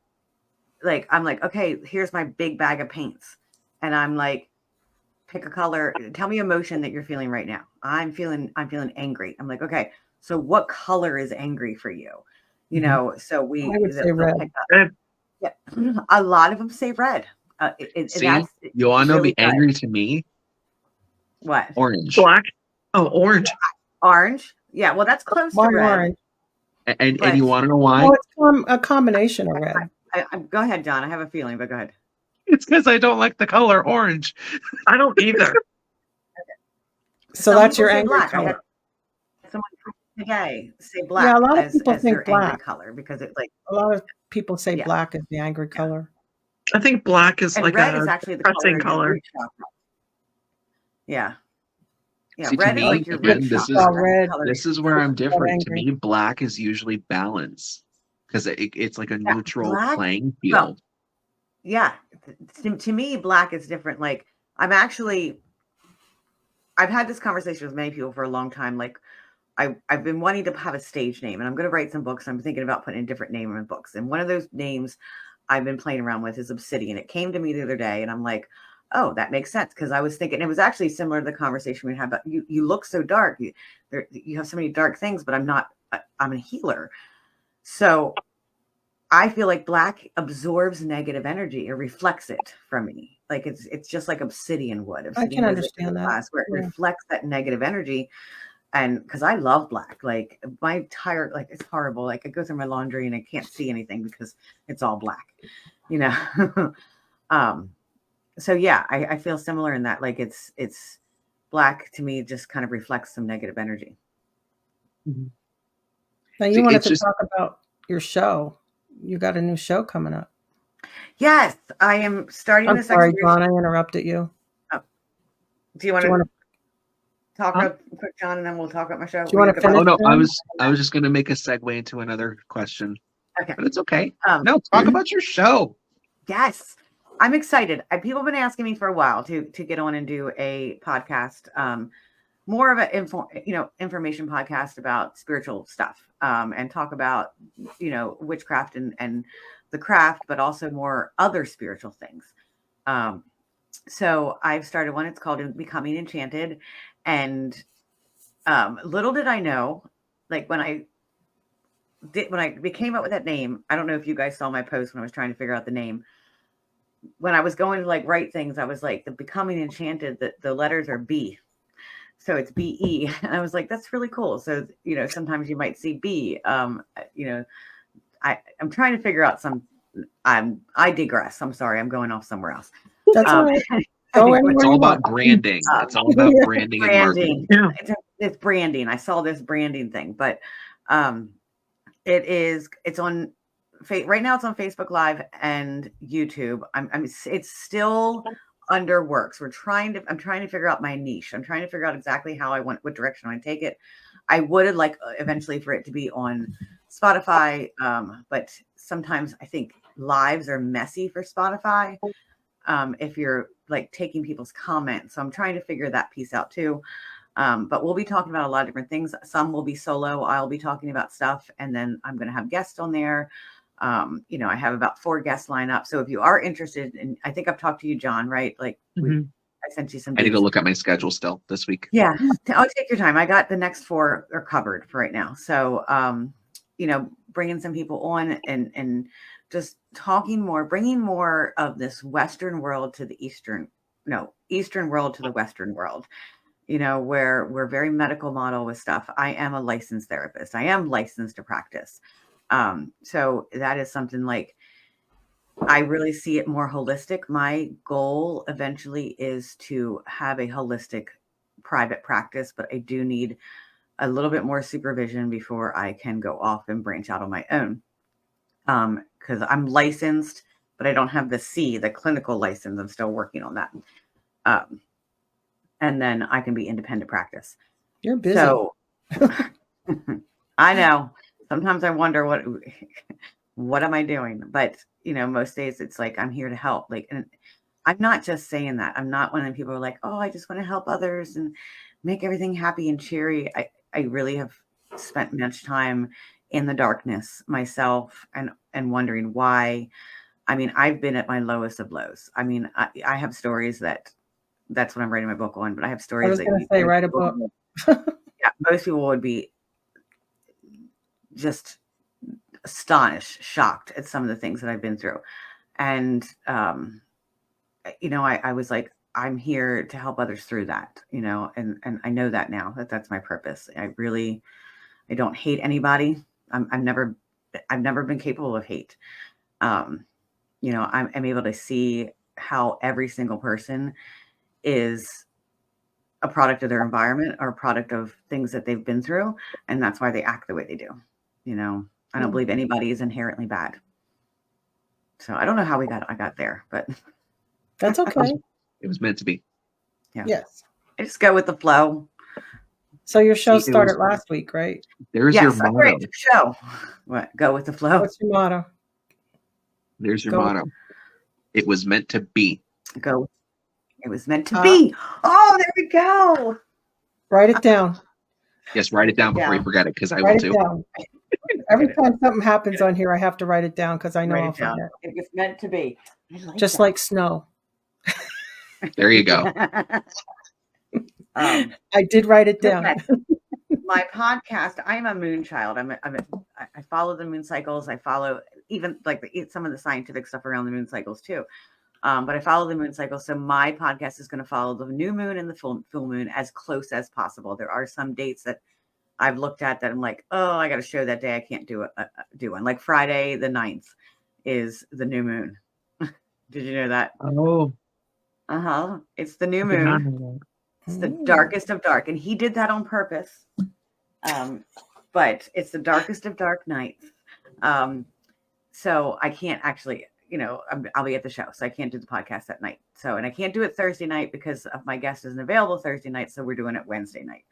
like I'm like, okay, here's my big bag of paints. And I'm like, pick a color, tell me emotion that you're feeling right now. I'm feeling angry. I'm like, okay, so what color is angry for you? You know, so I would say red. Yeah, a lot of them say red. See, you want to really be angry to me? What? Orange. Black. Oh, orange. Orange. Yeah, well, that's close to Mine red. orange. And you want to know why? Well, it's a combination of red. Go ahead, John. I have a feeling, but go ahead. It's because I don't like the color orange. I don't either. So Some that's people your say angry black. I had color. someone today say black. Yeah, a lot of as, people as think their black. angry color because it's like A lot of people say Yeah. black is the angry color. I think black is and like red a is actually the color depressing of your color. root chakra. Yeah. Yeah, See, to red me, is like your again, root this chakra. is- That's the red. color This of is where I'm different. To angry. me, black is usually balance, because it's like a neutral black- playing well, field. Yeah, to me, black is different. Like I've had this conversation with many people for a long time. Like I've been wanting to have a stage name, and I'm going to write some books. I'm thinking about putting a different name in books. And one of those names I've been playing around with is Obsidian. It came to me the other day, and I'm like, oh, that makes sense. Because I was thinking, it was actually similar to the conversation we had about you look so dark. You have so many dark things, but I'm a healer. So I feel like black absorbs negative energy or reflects it from me. Like it's just like obsidian would. I can understand that. Class where it Yeah. reflects that negative energy. And because I love black, like my entire, like it's horrible. Like I go through my laundry and I can't see anything because it's all black, you know? So yeah, I feel similar in that, like it's black to me just kind of reflects some negative energy. Now you See, wanted it's to just- talk about your show. You got a new show coming up. Yes, I am starting I'm this. sorry, John, I interrupted you. Do you want Do you to want talk Huh? about quick, John, and then we'll talk about my show? Do you wanna Or finish? Oh no, I John? was just gonna make a segue into another question, Okay. but it's okay. Um, No, talk about your show. Yes, I'm excited. People have been asking me for a while to get on and do a podcast, more of an information podcast about spiritual stuff, and talk about witchcraft and the craft, but also more other spiritual things. So I've started one. It's called Becoming Enchanted, and little did I know, like when I came up with that name, I don't know if you guys saw my post when I was trying to figure out the name. When I was going to like write things, I was like, the Becoming Enchanted, the letters are B. So it's BE. And I was like, that's really cool. So, sometimes you might see B. I'm trying to figure out I digress. I'm sorry. I'm going off somewhere else. That's all right. Go anywhere It's you all about want. branding. It's all about branding and marketing. Yeah. It's branding. I saw this branding thing, but it's on right now. It's on Facebook Live and YouTube. It's still under works. I'm trying to figure out my niche. I'm trying to figure out exactly what direction I want to take it. I would like eventually for it to be on Spotify, but sometimes I think lives are messy for Spotify if you're like taking people's comments. So I'm trying to figure that piece out too. But we'll be talking about a lot of different things. Some will be solo. I'll be talking about stuff, and then I'm going to have guests on there. I have about 4 guests lined up. So if you are interested, and I think I've talked to you, John, right? Like I sent you some. I need to look at my schedule still this week. Yeah, I'll take your time. I got the next 4 are covered for right now. So, bringing some people on and just talking more, bringing more of this Western world to the Eastern world to the Western world. Where we're very medical model with stuff. I am a licensed therapist. I am licensed to practice. So that is something like I really see it more holistic. My goal eventually is to have a holistic private practice, but I do need a little bit more supervision before I can go off and branch out on my own. Because I'm licensed, but I don't have the clinical license. I'm still working on that. And then I can be independent practice. You're busy. So I know. Sometimes I wonder what am I doing? But most days it's like I'm here to help. Like, and I'm not just saying that. I'm not one of the people who are like, oh, I just want to help others and make everything happy and cheery. I really have spent much time in the darkness myself and wondering why. I mean, I've been at my lowest of lows. I mean, I have stories that's what I'm writing my book on, but I have stories. I was going to say, write a book. Yeah, most people would be just astonished, shocked at some of the things that I've been through. And, I was like, I'm here to help others through that, and I know that now that's my purpose. I don't hate anybody. I've never been capable of hate. I'm able to see how every single person is a product of their environment or a product of things that they've been through. And that's why they act the way they do. I don't believe anybody is inherently bad. So I don't know how I got there, but that's okay. It was meant to be. Yeah. Yes. I just go with the flow. So your show started last week, right? There's your motto. Great show. What? Go with the flow. What's your motto? There's your motto. It was meant to be. Go. It was meant to be. Oh, there we go. Write it down. Yes, write it down before you forget it, because I will too. Down. Every time something happens on here, I have to write it down because I know I'll forget. It was meant to be. Just like snow. There you go. I did write it down. My podcast, I'm a moon child. I follow the moon cycles. I follow even like some of the scientific stuff around the moon cycles too. But I follow the moon cycle. So my podcast is going to follow the new moon and the full moon as close as possible. There are some dates that I've looked at that I'm like, oh, I got a show that day. I can't do one. Like Friday the 9th is the new moon. Did you know that? Oh. It's the new moon. It's the darkest of dark. And he did that on purpose. But it's the darkest of dark nights. So I can't actually, I'll be at the show. So I can't do the podcast that night. And I can't do it Thursday night because of my guest isn't available Thursday night. So we're doing it Wednesday night.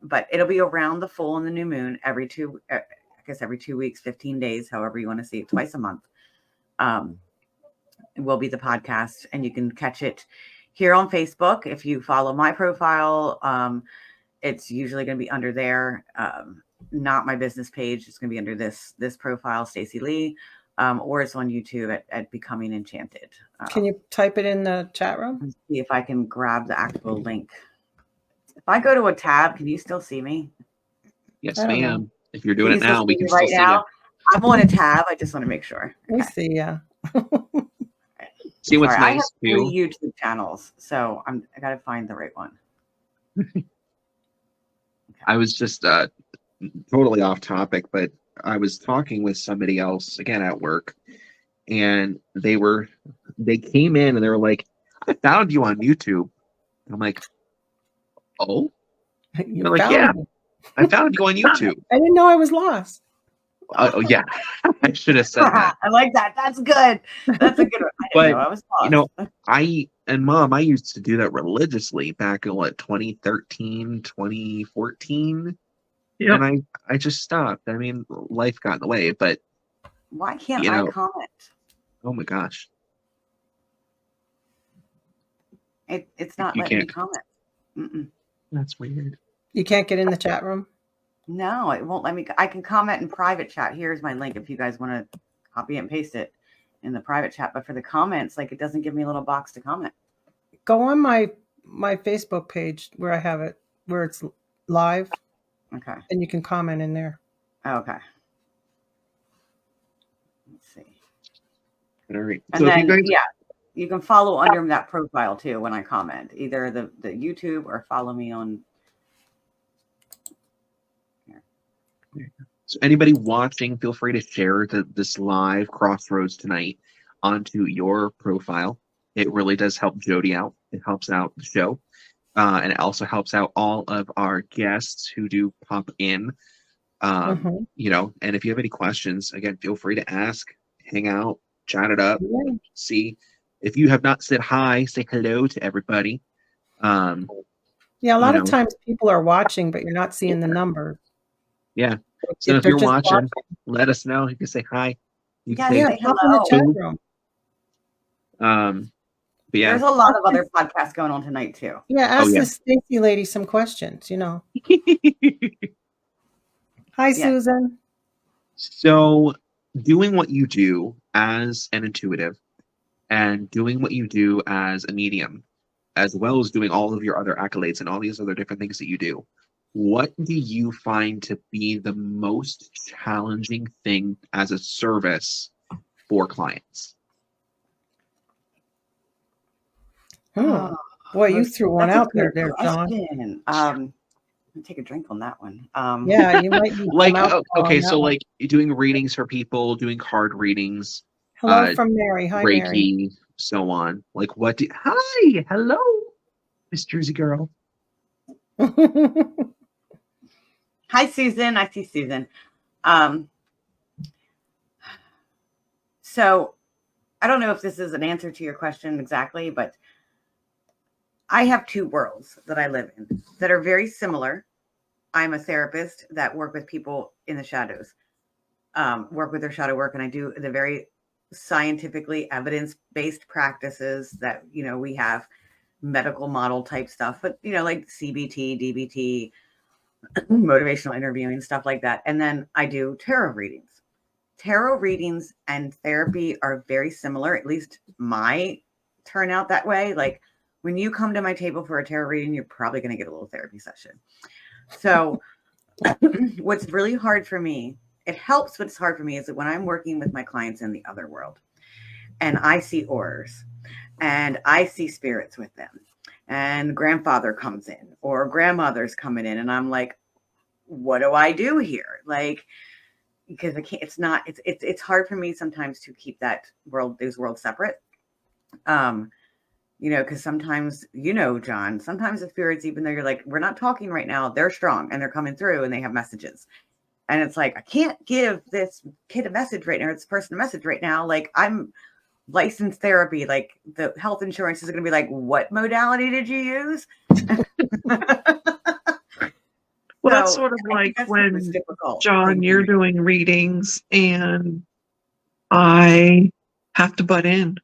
But it'll be around the full and the new moon every 2 weeks, 15 days, however you want to see it, twice a month. It will be the podcast, and you can catch it here on Facebook. If you follow my profile, it's usually going to be under there. Not my business page. It's going to be under this profile, Stacey Lee, or it's on YouTube at Becoming Enchanted. Can you type it in the chat room? Let's see if I can grab the actual link. If I go to a tab, can you still see me? Yes, ma'am. If you're doing it now, we can still see you. I'm on a tab. I just want to make sure. Okay. We see, yeah. See what's nice I have too? 3 YouTube channels, so I got to find the right one. I was just totally off topic, but I was talking with somebody else again at work, and they came in and they were like, "I found you on YouTube." And I'm like, "Oh?" You They're like, found "Yeah, me. I found you on YouTube." I didn't know I was lost. Oh yeah, I should have said that. I like that. That's good. That's a good one. I didn't But know I was you lost. know, I used to do that religiously back in 2013, 2014, Yep. and I just stopped. I mean, life got in the way, but Why can't you I know, comment? oh my gosh, It's not you letting me can't. comment. Mm-mm. That's weird. You can't get in the chat room. No, it won't let me. I can comment in private chat. Here's my link if you guys want to copy and paste it in the private chat. But for the comments, like it doesn't give me a little box to comment. Go on my Facebook page where I have it, where it's live, Okay. and you can comment in there. Okay. Let's see. All right. And So then, if you guys, yeah, you can follow under that profile too when I comment, either the YouTube or follow me on. so anybody watching, feel free to share this live Crossroads tonight onto your profile. It really does help Jody out. It helps out the show. And it also helps out all of our guests who do pop in. You know, and if you have any questions, again, feel free to ask, hang out, chat it up, Yeah. see. If you have not said hi, say hello to everybody. Yeah, a lot of times people are watching, but you're not seeing the number. Yeah. So if you're watching, let us know. You can say hi. You can say pop in the chat room. But yeah. There's a lot of other podcasts going on tonight too. Yeah, ask this Stacy lady some questions, you know. Hi, Susan. So doing what you do as an intuitive and doing what you do as a medium, as well as doing all of your other accolades and all these other different things that you do, what do you find to be the most challenging thing as a service for clients? Oh, boy, you threw one out there, John. Let me take a drink on that one. Yeah, you might like okay, so like doing readings for people, doing card readings. Hello from Mary. Hi, Reiki, Mary. So on. Like what do hi, hello, Miss Jersey girl. Hi, Susan. I see Susan. So I don't know if this is an answer to your question exactly, but I have two worlds that I live in that are very similar. I'm a therapist that work with people in the shadows, work with their shadow work, and I do the very scientifically evidence-based practices that, you know, we have medical model type stuff, but, you know, like CBT, DBT, motivational interviewing, stuff like that. And then I do tarot readings. Tarot readings and therapy are very similar, at least my turnout that way. Like when you come to my table for a tarot reading, you're probably going to get a little therapy session. So what's really hard for me, it helps, but it's hard for me is that when I'm working with my clients in the other world and I see auras and I see spirits with them and grandfather comes in or grandmother's coming in and I'm like, what do I do here? Like, because I can't, it's hard for me sometimes to keep those worlds separate. You know, because sometimes, you know, John, sometimes the spirits, even though you're like, we're not talking right now, they're strong and they're coming through and they have messages. And it's like, I can't give this kid a message right now, or this person a message right now. Like I'm licensed therapy, like the health insurance is going to be like, what modality did you use? Well, that's sort of like when, John, you're doing readings and I have to butt in.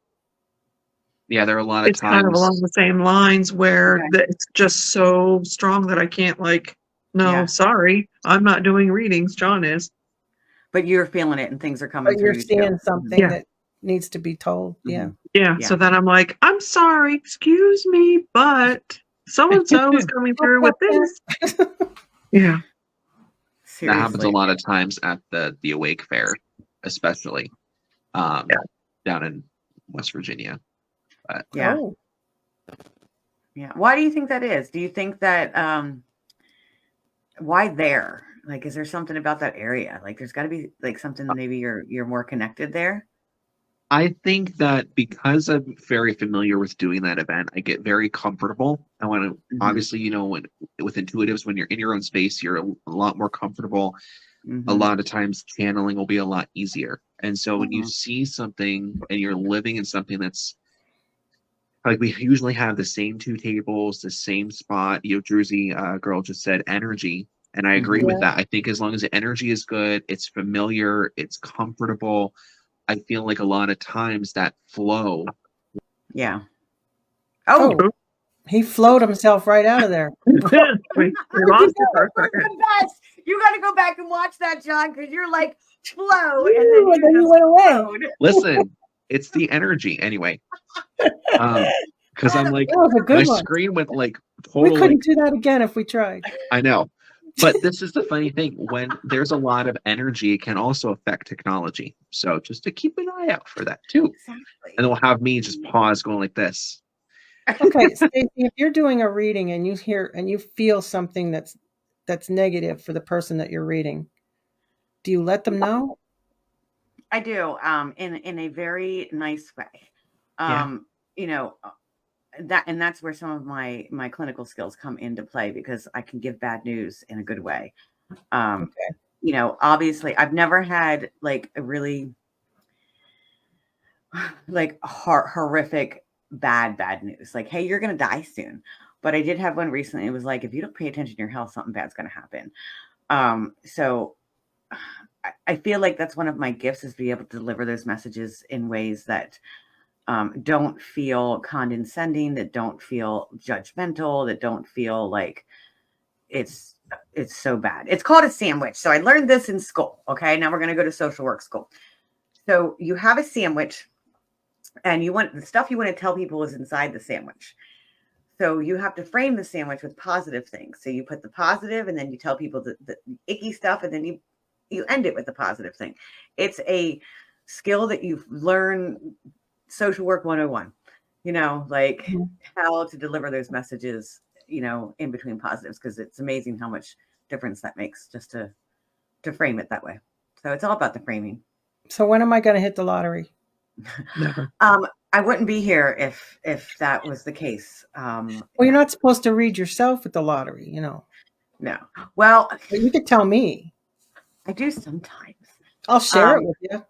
Yeah, there are a lot of times. It's kind of along the same lines where it's just so strong that I can't sorry, I'm not doing readings, John is. But you're feeling it and things are coming through. You're seeing something that needs to be told. Mm-hmm. Yeah. So then I'm like, I'm sorry, excuse me, but so-and-so is coming through with this. Yeah. Seriously. That happens a lot of times at the Awake Fair, especially down in West Virginia. But, yeah. Yeah. Why do you think that is? Do you think that why there? Like, is there something about that area? Like, there's got to be like something. Maybe you're more connected there. I think that because I'm very familiar with doing that event, I get very comfortable. I want to obviously, when with intuitives, when you're in your own space, you're a lot more comfortable. A lot of times channeling will be a lot easier. And so when you see something and you're living in something that's like, we usually have the same two tables, the same spot. Jersey girl just said energy. And I agree with that. I think as long as the energy is good, it's familiar, it's comfortable. I feel like a lot of times that flow. Yeah. Oh, he flowed himself right out of there. we lost it for a second. The best. You got to go back and watch that, John, because you're like flow, and then you went away. Listen, it's the energy anyway. Because I'm like, That was a good my one. screen went like totally. We couldn't do that again if we tried. I know. But this is the funny thing. When there's a lot of energy, it can also affect technology. So just to keep an eye out for that too. Exactly. And it'll have me just pause going like this. Okay, Stacey, if you're doing a reading and you hear and you feel something that's negative for the person that you're reading, do you let them know? I do, in a very nice way. That's where some of my clinical skills come into play, because I can give bad news in a good way. Obviously I've never had like a really like horrific bad news, like, hey, you're gonna die soon. But I did have one recently. It was like, if you don't pay attention to your health, something bad's gonna happen. So I feel like that's one of my gifts, is be able to deliver those messages in ways that don't feel condescending, that don't feel judgmental, that don't feel like it's so bad. It's called a sandwich. So I learned this in school. Okay, now we're going to go to social work school. So you have a sandwich, and the stuff you want to tell people is inside the sandwich. So you have to frame the sandwich with positive things. So you put the positive, and then you tell people the icky stuff, and then you end it with the positive thing. It's a skill that you learn, social work 101, like how to deliver those messages, in between positives, because it's amazing how much difference that makes just to frame it that way. So it's all about the framing. So when am I going to hit the lottery? Never. I wouldn't be here if that was the case. Well, you're not supposed to read yourself at the lottery, No. Well, but you could tell me. I do sometimes. I'll share it with you.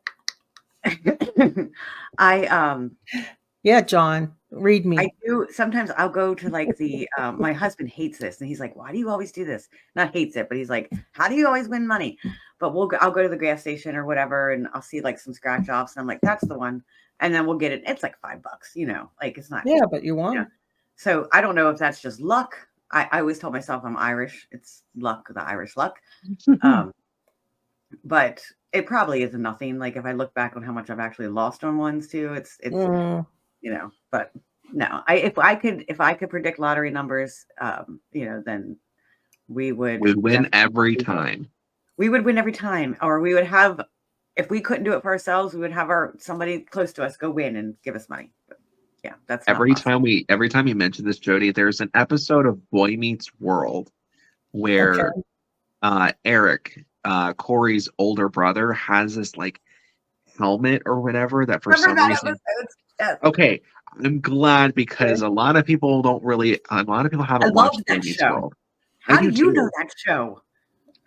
Yeah, John, read me. I do. Sometimes I'll go to like the, my husband hates this, and he's like, why do you always do this? Not hates it, but he's like, how do you always win money? But I'll go to the gas station or whatever, and I'll see like some scratch offs, and I'm like, that's the one. And then we'll get it. It's like $5, like it's not. Yeah, but you won. Yeah. So I don't know if that's just luck. I always tell myself I'm Irish. It's luck, the Irish luck. But it probably is nothing. Like if I look back on how much I've actually lost on ones too, it's but no, if I could predict lottery numbers, then we'd win every time. We would win every time, or we would have, if we couldn't do it for ourselves, we would have somebody close to us go win and give us money. But yeah, that's every time you mention this, Jody, there's an episode of Boy Meets World where Eric, Corey's older brother, has this like helmet or whatever that for some reason. Okay, I'm glad, because a lot of people haven't watched Boy Meets World. How do you know that show?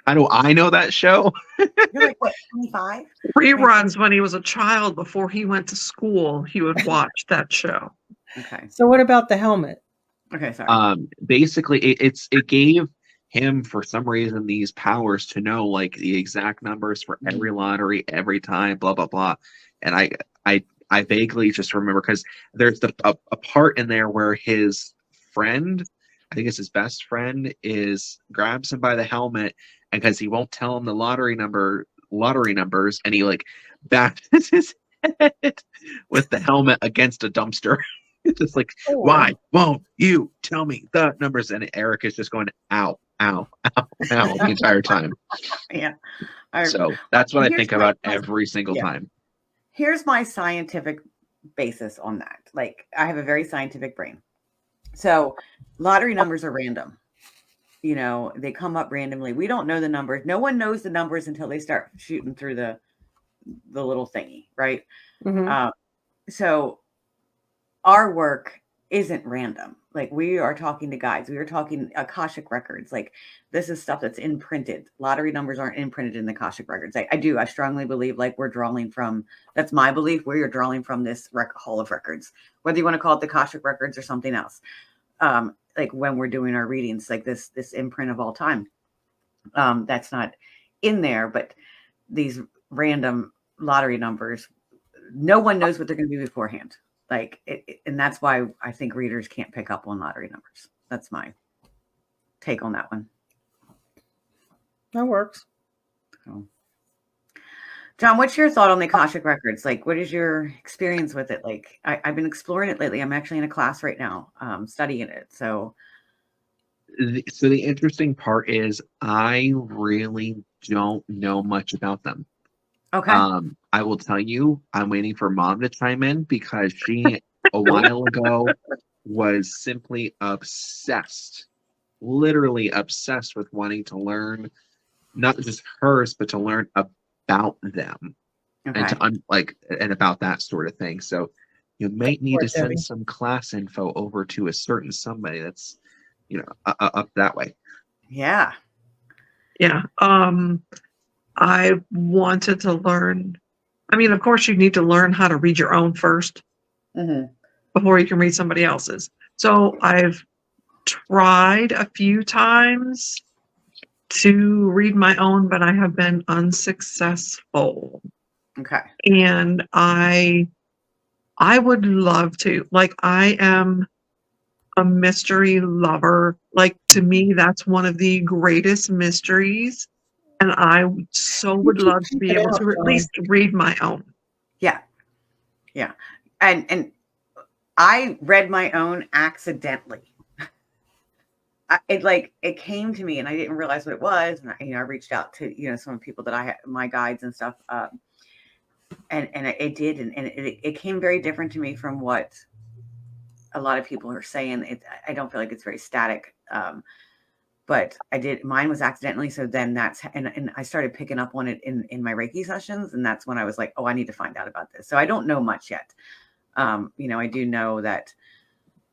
How do I know that show? You're like, what, 25? Reruns when he was a child before he went to school. He would watch that show. Okay. So what about the helmet? Okay, sorry. Basically, it gave him, for some reason, these powers to know like the exact numbers for every lottery every time, blah blah blah. And I vaguely just remember, because there's a part in there where his friend, I think it's his best friend, grabs him by the helmet, and because he won't tell him the lottery numbers, and he like bashes his head with the helmet against a dumpster. It's just like, why won't you tell me the numbers? And Eric is just going, ow, ow, ow, ow, the entire time. Yeah. So that's what I think about every single time. Here's my scientific basis on that. Like, I have a very scientific brain. So lottery numbers are random. You know, they come up randomly. We don't know the numbers. No one knows the numbers until they start shooting through the little thingy, right? Mhm. So our work isn't random. Like, we are talking to guides. We are talking Akashic records. Like, this is stuff that's imprinted. Lottery numbers aren't imprinted in the Akashic records. I strongly believe, like, we're drawing from, that's my belief, we are drawing from this hall of records, whether you want to call it the Akashic records or something else. Like, when we're doing our readings, like this imprint of all time, that's not in there, but these random lottery numbers, no one knows what they're going to be beforehand. Like, and that's why I think readers can't pick up on lottery numbers. That's my take on that one. That works. So, John, what's your thought on the Akashic records? Like, what is your experience with it? Like, I've been exploring it lately. I'm actually in a class right now, studying it. So the interesting part is I really don't know much about them. okay. I will tell you, I'm waiting for Mom to chime in because she a while ago was simply obsessed, literally obsessed with wanting to learn not just hers, but to learn about them Okay. and to and about that sort of thing. So you might need Poor to send Debbie. some class info over to a certain somebody that's up that way. Yeah. Yeah. I wanted to learn. I mean, of course, you need to learn how to read your own first Mm-hmm. before you can read somebody else's. So I've tried a few times to read my own, but I have been unsuccessful. Okay. And I would love to. Like, I am a mystery lover. Like, to me, that's one of the greatest mysteries. And I so would keep love to be it able out, to at John. least read my own. Yeah. Yeah. And I read my own accidentally. It came to me and I didn't realize what it was. And I reached out to, some people that I had, my guides and stuff. And it did. And it came very different to me from what a lot of people are saying. I don't feel like it's very static. But I did, mine was accidentally. So then and I started picking up on it in my Reiki sessions. And that's when I was like, oh, I need to find out about this. So I don't know much yet. I do know that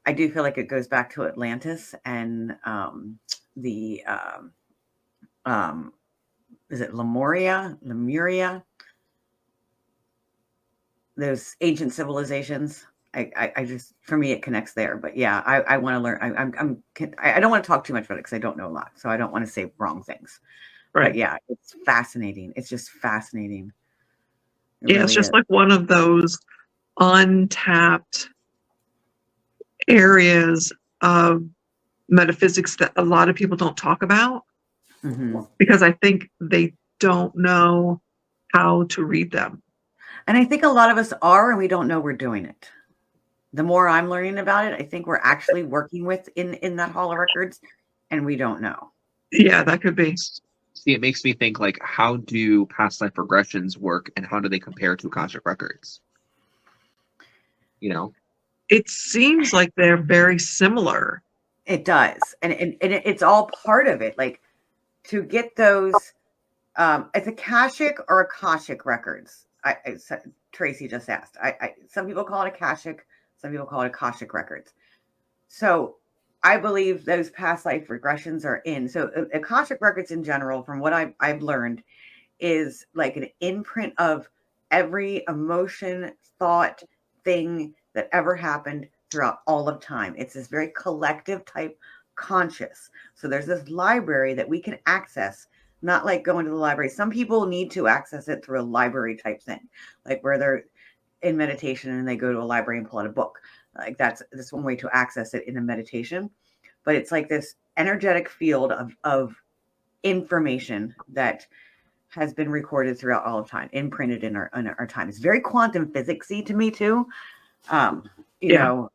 I do feel like it goes back to Atlantis and is it Lemuria? Those ancient civilizations. I just, for me, it connects there. But yeah, I want to learn. I don't want to talk too much about it because I don't know a lot, so I don't want to say wrong things. Right. But yeah, it's fascinating. It's just fascinating. Yeah, it's just like one of those untapped areas of metaphysics that a lot of people don't talk about because I think they don't know how to read them. And I think a lot of us are, and we don't know we're doing it. The more I'm learning about it, I think we're actually working with in that hall of records, and we don't know. Yeah, that could be. See, it makes me think, like, how do past life regressions work and how do they compare to Akashic records? It seems like they're very similar. It does. And it's all part of it. Like, to get those, it's Akashic or Akashic records. Tracy just asked. Some people call it Akashic. Some people call it Akashic records. So I believe those past life regressions are in. So Akashic records in general, from what I've learned, is like an imprint of every emotion, thought, thing that ever happened throughout all of time. It's this very collective type conscious. So there's this library that we can access, not like going to the library. Some people need to access it through a library type thing, like where they're in meditation and they go to a library and pull out a book. Like that's one way to access it in a meditation. But it's like this energetic field of information that has been recorded throughout all of time, imprinted in our time. It's very quantum physicsy to me too. Unable,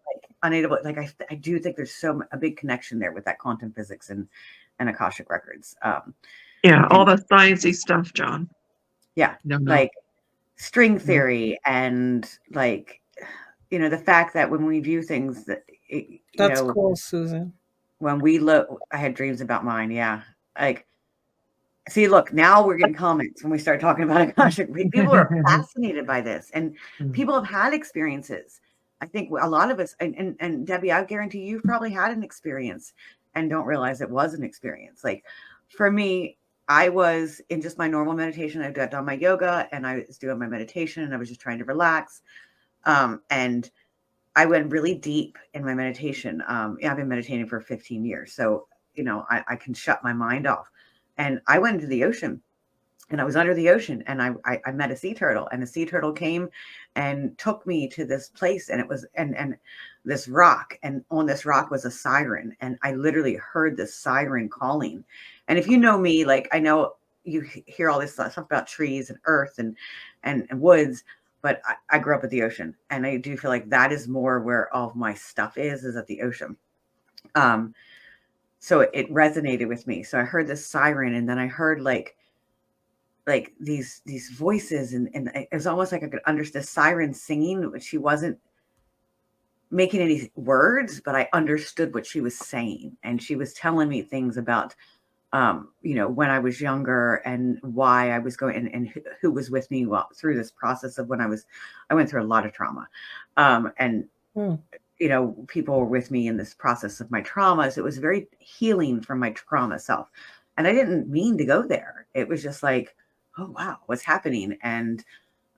like I do think there's a big connection there with that quantum physics and Akashic records. All the sciencey stuff, John. Yeah, like string theory and like, the fact that when we view things that that's cool, Susan. when we look, I had dreams about mine. Yeah. Like, see, look, now we're getting comments when we start talking about Akashic. People are fascinated by this, and people have had experiences. I think a lot of us, and Debbie, I guarantee you've probably had an experience and don't realize it was an experience. Like for me, I was in just my normal meditation. I had done my yoga and I was doing my meditation and I was just trying to relax. And I went really deep in my meditation. I've been meditating for 15 years. So, I can shut my mind off. And I went into the ocean and I was under the ocean and I met a sea turtle, and the sea turtle came and took me to this place, and it was, and this rock, and on this rock was a siren. And I literally heard this siren calling. And if you know me, like, I know you hear all this stuff about trees and earth and woods, but I grew up at the ocean, and I do feel like that is more where all of my stuff is at the ocean. So it resonated with me. So I heard this siren, and then I heard like these voices, and it was almost like I could understand the siren singing, but she wasn't making any words, but I understood what she was saying. And she was telling me things about, when I was younger and why I was going, and who was with me through this process of I went through a lot of trauma. People were with me in this process of my traumas. It was very healing from my trauma self. And I didn't mean to go there. It was just like, oh, wow, what's happening? And,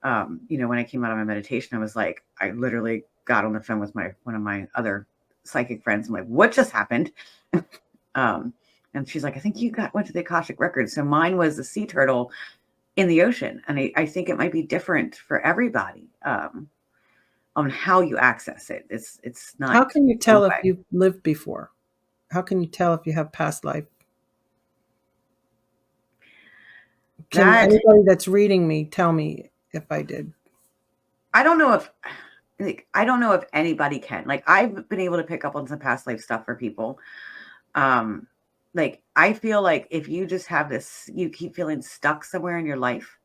when I came out of my meditation, I was like, I literally got on the phone with one of my other psychic friends. I'm like, what just happened? And she's like, I think you went to the Akashic Records. So mine was the sea turtle in the ocean. And I think it might be different for everybody on how you access it. It's not. How can you tell if you've lived before? How can you tell if you have past life? Can anybody that's reading me tell me if I did? I don't know if anybody can. Like, I've been able to pick up on some past life stuff for people. Like, I feel like if you just have this, you keep feeling stuck somewhere in your life,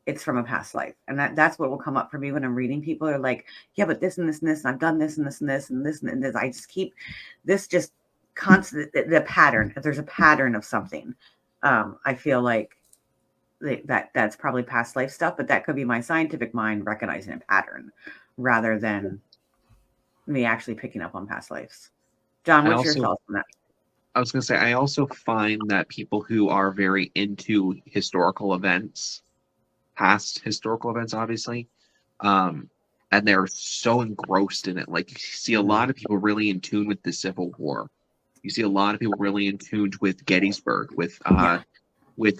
it's from a past life. And that's what will come up for me when I'm reading. People are like, yeah, but this and this and this, and I've done this and this and this and this and this. I just keep this just constant, the pattern. If there's a pattern of something, I feel like that's probably past life stuff, but that could be my scientific mind recognizing a pattern rather than me actually picking up on past lives. John, what's your thoughts on that? I was going to say, I also find that people who are very into historical events, past historical events, obviously, and they're so engrossed in it. Like, you see a lot of people really in tune with the Civil War. You see a lot of people really in tune with Gettysburg, with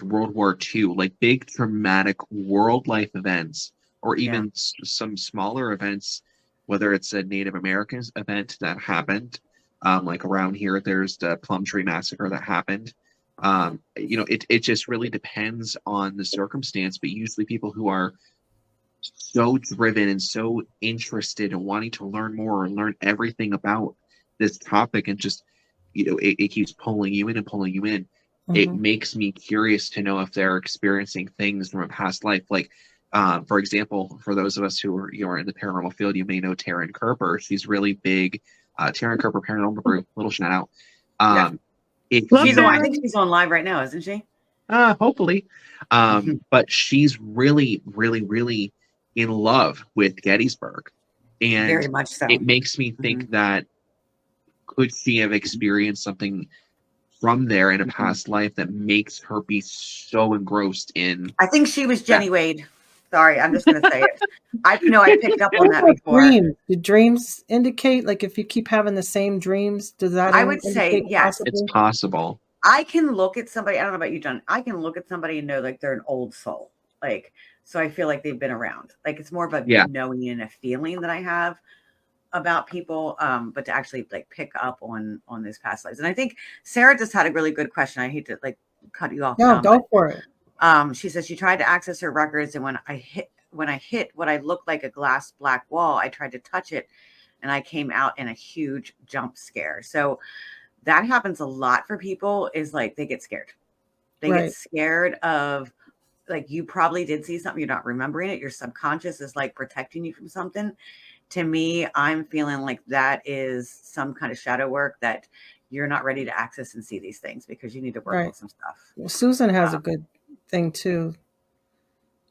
World War II, like big traumatic world life events, or even some smaller events, whether it's a Native American event that happened. Like around here, there's the Plumtree Massacre that happened. It just really depends on the circumstance, but usually people who are so driven and so interested in wanting to learn more and learn everything about this topic, and just, it keeps pulling you in and pulling you in. Mm-hmm. It makes me curious to know if they're experiencing things from a past life. Like, for example, for those of us who are in the paranormal field, you may know Taryn Kerper. She's really big. Taryn Kerper Paranormal Group, little shout out. I think she's on live right now, isn't she? Hopefully. But she's really, really, really in love with Gettysburg. And very much so. It makes me think that could she have experienced something from there in a past life that makes her be so engrossed in. I think she was Jenny Wade. Sorry, I'm just going to say it. I picked up on that before. Do dreams indicate, like, if you keep having the same dreams, does that? I would say yes. It's possible. I can look at somebody. I don't know about you, John. I can look at somebody and know like they're an old soul. Like, so I feel like they've been around. Like, it's more of a knowing and a feeling that I have about people, but to actually like pick up on those past lives. And I think Sarah just had a really good question. I hate to like cut you off. No, go for it. She says she tried to access her records, and when I hit what I looked like a glass black wall, I tried to touch it, and I came out in a huge jump scare. So that happens a lot for people, is like they get scared. They get scared of, like, you probably did see something, you're not remembering it. Your subconscious is like protecting you from something. To me, I'm feeling like that is some kind of shadow work that you're not ready to access and see these things because you need to work Right. on some stuff. Well, Susan has a good thing too.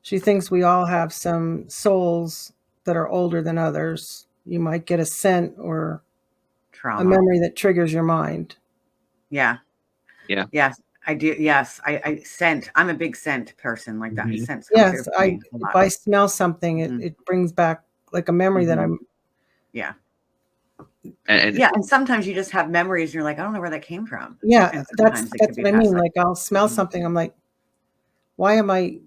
She thinks we all have some souls that are older than others. You might get a scent or Trauma. a memory that triggers your mind. Yeah. Yeah. Yes, I do. Yes, I scent. I'm a big scent person like that. Mhm. Scent. Yes, if I smell something, it brings back like a memory that I'm. Yeah. And Yeah, and sometimes you just have memories and you're like, I don't know where that came from. Yeah, And that's sometimes it could be what I mean. past life. Like I'll smell something, I'm like, why am I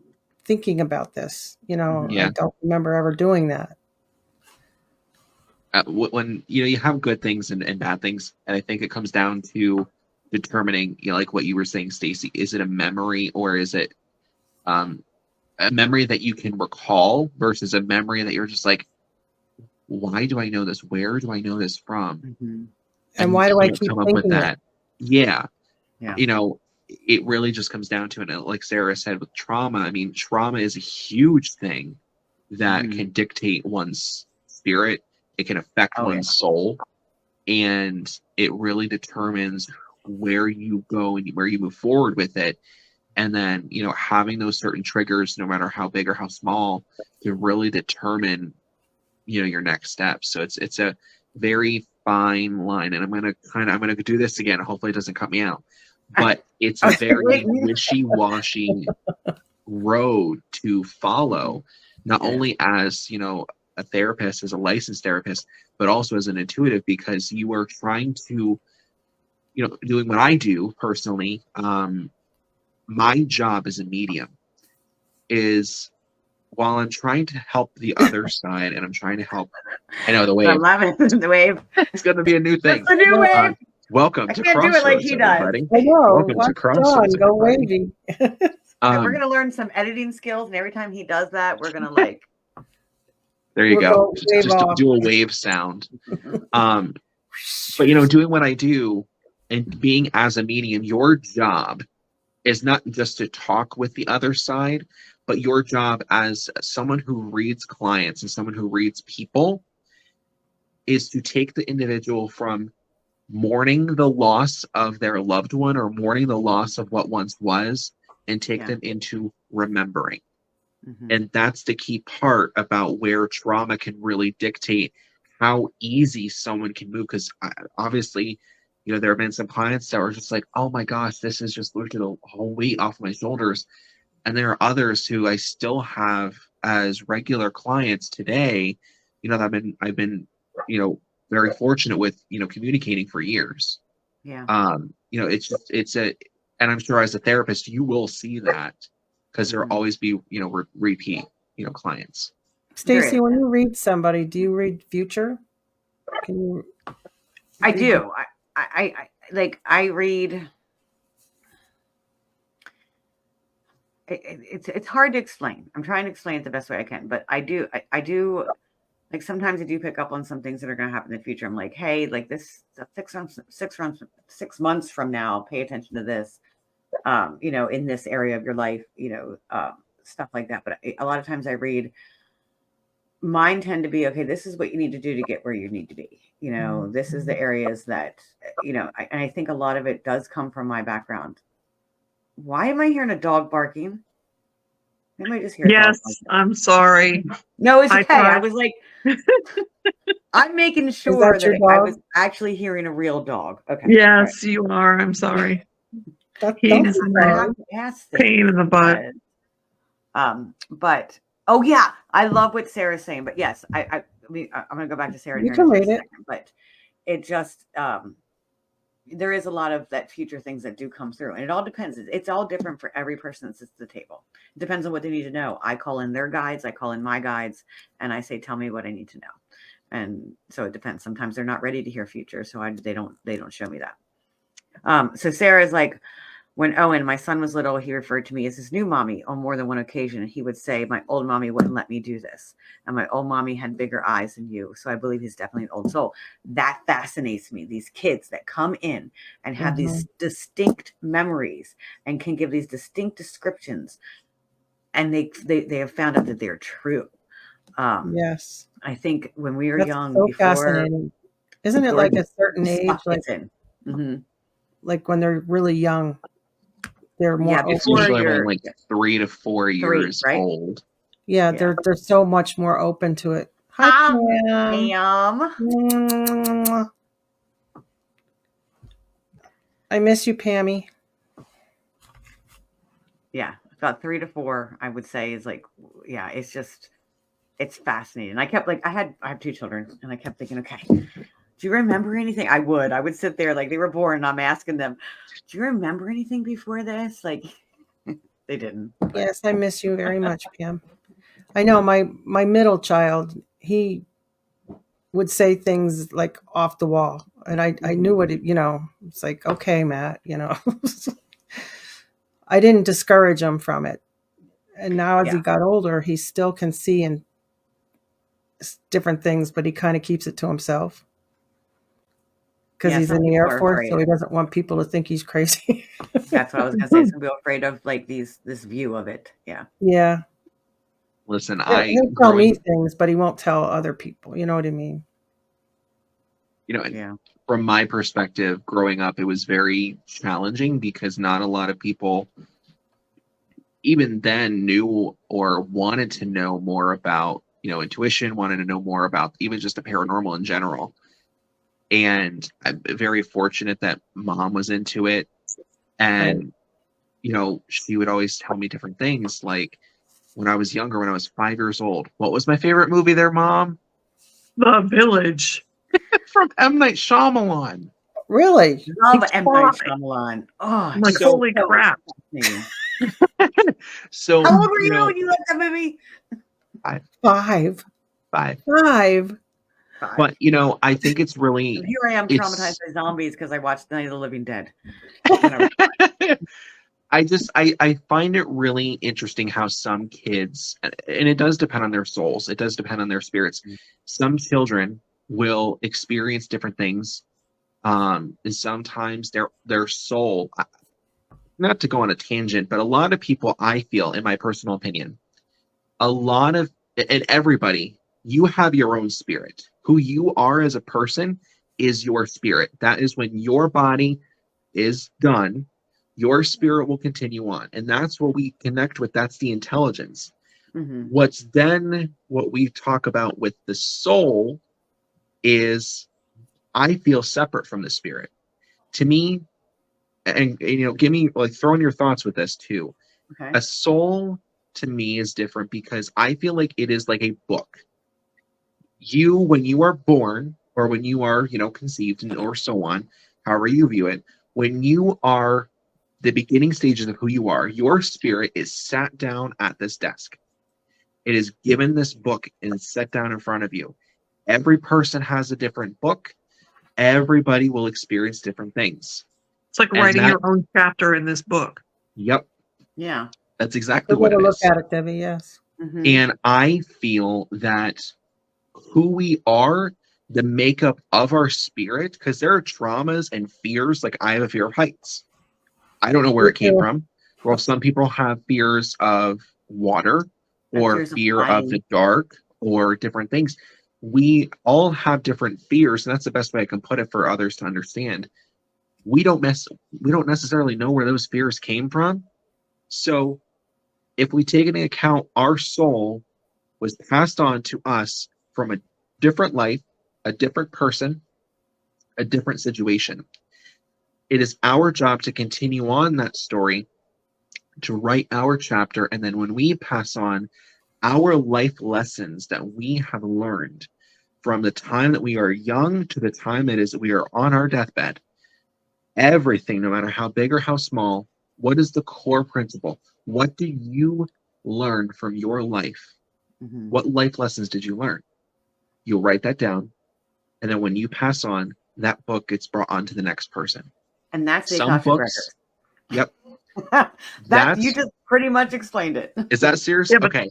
thinking about this? You know, Yeah. I don't remember ever doing that. When you have good things and bad things, and I think it comes down to determining, like what you were saying, Stacy, is it a memory or is it a memory that you can recall versus a memory that you're just like, why do I know this? Where do I know this from? And why do I keep come up with thinking that? Yeah. Yeah. It really just comes down to it. Like Sarah said, with trauma, I mean, trauma is a huge thing that can dictate one's spirit. It can affect one's soul, and it really determines where you go and where you move forward with it. And then, having those certain triggers, no matter how big or how small, can really determine, your next steps. So it's a very fine line. And I'm gonna do this again. Hopefully it doesn't cut me out. But it's a very wishy-washy road to follow, not only as, a therapist, as a licensed therapist, but also as an intuitive, because you are trying to, doing what I do personally. My job as a medium is, while I'm trying to help the other side, and I'm trying to help, I know the wave. I love it. The wave. It's going to be a new thing. It's a new wave. Welcome I to can't Crossroads, do it like he does. everybody. I know. Welcome to Crossroads, Go everybody. wavy. And we're gonna learn some editing skills, and every time he does that, we're gonna like. There you go. Just off. do a wave sound. But doing what I do and being as a medium, your job is not just to talk with the other side, but your job as someone who reads clients and someone who reads people is to take the individual from mourning the loss of their loved one or mourning the loss of what once was, and take them into remembering. And that's the key part about where trauma can really dictate how easy someone can move. Because obviously, there have been some clients that were just like, oh my gosh, this is just lifted a whole weight off my shoulders. And there are others who I still have as regular clients today, that I've been, very fortunate with, communicating for years. Yeah. And I'm sure as a therapist, you will see that, because there'll always be, repeat, clients. Stacy, when you read somebody, do you read future? Can you? I do. I read. It's hard to explain. I'm trying to explain it the best way I can, but I do. Like sometimes I do pick up on some things that are going to happen in the future. I'm like, hey, like this 6 months from now, pay attention to this. In this area of your life, stuff like that. But a lot of times I read, mine tend to be, okay, this is what you need to do to get where you need to be. This is the areas that, and I think a lot of it does come from my background. Why am I hearing a dog barking? Am I just hearing? Yes, I'm sorry. No, it's okay. I was like, I'm making sure that I was actually hearing a real dog. Okay. Yes, you are. I'm sorry. He's a pain in the butt. But oh yeah, I love what Sarah's saying. But yes, I'm gonna go back to Sarah. You can read it, but it just there is a lot of that future things that do come through, and it all depends. It's all different for every person that sits at the table. It depends on what they need to know. I call in their guides, I call in my guides, and I say, tell me what I need to know. And so it depends. Sometimes they're not ready to hear future, so they don't show me that. So Sarah's like, when Owen, my son, was little, he referred to me as his new mommy on more than one occasion. He would say, my old mommy wouldn't let me do this. And my old mommy had bigger eyes than you. So I believe he's definitely an old soul. That fascinates me. These kids that come in and have these distinct memories and can give these distinct descriptions. And they have found out that they're true. I think when we were young, so fascinating. Isn't it like a certain age? Like Mhm. Like when they're really young, they're more Yeah, open. before Usually you're around like 3 to 4 years right? old. Yeah, Yeah. they're so much more open to it. Hi, Pam. Ma'am. Mwah. I miss you, Pammy. Yeah, about 3 to 4, I would say is like, yeah, it's fascinating. I kept like, I have 2 children, and I kept thinking, okay, do you remember anything? I would sit there like they were born, and I'm asking them, do you remember anything before this? Like, they didn't. But Yes, I miss you very much, Pam. I know my middle child, he would say things like off the wall, and I knew what it, it's like, okay, Matt, I didn't discourage him from it. And now as he yeah, got older, he still can see and different things, but he kind of keeps it to himself because yeah. he's Some in the people Air are Force, so afraid. he doesn't want people to think he's crazy. That's what I was gonna say. Some people are afraid of like this view of it. Yeah, Yeah. Listen, He'll tell me things, but he won't tell other people. You know what I mean? yeah, from my perspective, growing up, it was very challenging because not a lot of people even then knew or wanted to know more about, intuition, wanted to know more about even just the paranormal in general. And I'm very fortunate that mom was into it. And, she would always tell me different things. Like when I was younger, when I was 5 years old, what was my favorite movie there, Mom? The Village. From M. Night Shyamalan. Really? love It's M. Night fine. Shyamalan. Oh, I'm like, So- holy crap. fascinating. So, How old were you when you liked that movie? 5. 5. 5. But, I think it's really, And here I am it's- traumatized by zombies because I watched Night of the Living Dead. I find it really interesting how some kids, and it does depend on their souls, it does depend on their spirits. Some children will experience different things, and sometimes their soul. Not to go on a tangent, but a lot of people, I feel, in my personal opinion, and everybody, you have your own spirit. Who you are as a person is your spirit. That is when your body is done, your spirit will continue on. And that's what we connect with. That's the intelligence. Mm-hmm. What we talk about with the soul is, I feel separate from the spirit. To me, and give me like throw in your thoughts with this too. Okay. A soul to me is different because I feel like it is like a book. When you are born or when you are, conceived or so on, however you view it, when you are the beginning stages of who you are, your spirit is sat down at this desk. It is given this book and it's set down in front of you. Every person has a different book. Everybody will experience different things. It's like writing your own chapter in this book. Yep. Yeah. That's exactly what Good way it to is. look at it, Debbie. Yes. Mm-hmm. And I feel that who we are, the makeup of our spirit, because there are traumas and fears. Like I have a fear of heights. I don't know where it came from. Well, some people have fears of water or fear of the dark or different things. We all have different fears, and that's the best way I can put it for others to understand. We don't necessarily know where those fears came from. So if we take into account our soul was passed on to us from a different life, a different person, a different situation, it is our job to continue on that story, to write our chapter, and then when we pass on our life lessons that we have learned from the time that we are young to the time it is that we are on our deathbed, everything, no matter how big or how small, what is the core principle? What do you learn from your life? Mm-hmm. What life lessons did you learn? You'll write that down, and then when you pass on, that book gets brought on to the next person. And that's the Some Akashic books. Yep. That you just pretty much explained it. Is that serious? Yeah, but- Okay.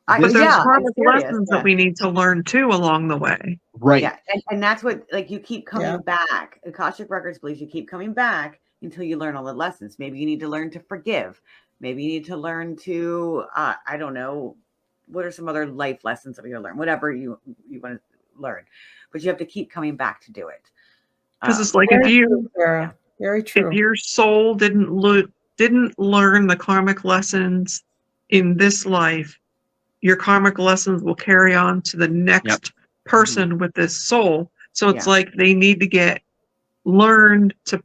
But there's Yeah, karmic I'm serious, lessons yeah. that we need to learn too along the way. Right. Yeah, and that's what, like, you keep coming Yeah. back. Akashic Records believes you keep coming back until you learn all the lessons. Maybe you need to learn to forgive. Maybe you need to learn to, I don't know, what are some other life lessons that you're learn? Whatever you want to learn, but you have to keep coming back to do it. Because it's like Very true, Sarah. Very if true. your soul didn't learn the karmic lessons in this life, your karmic lessons will carry on to the next person with this soul. So it's like they need to get learned to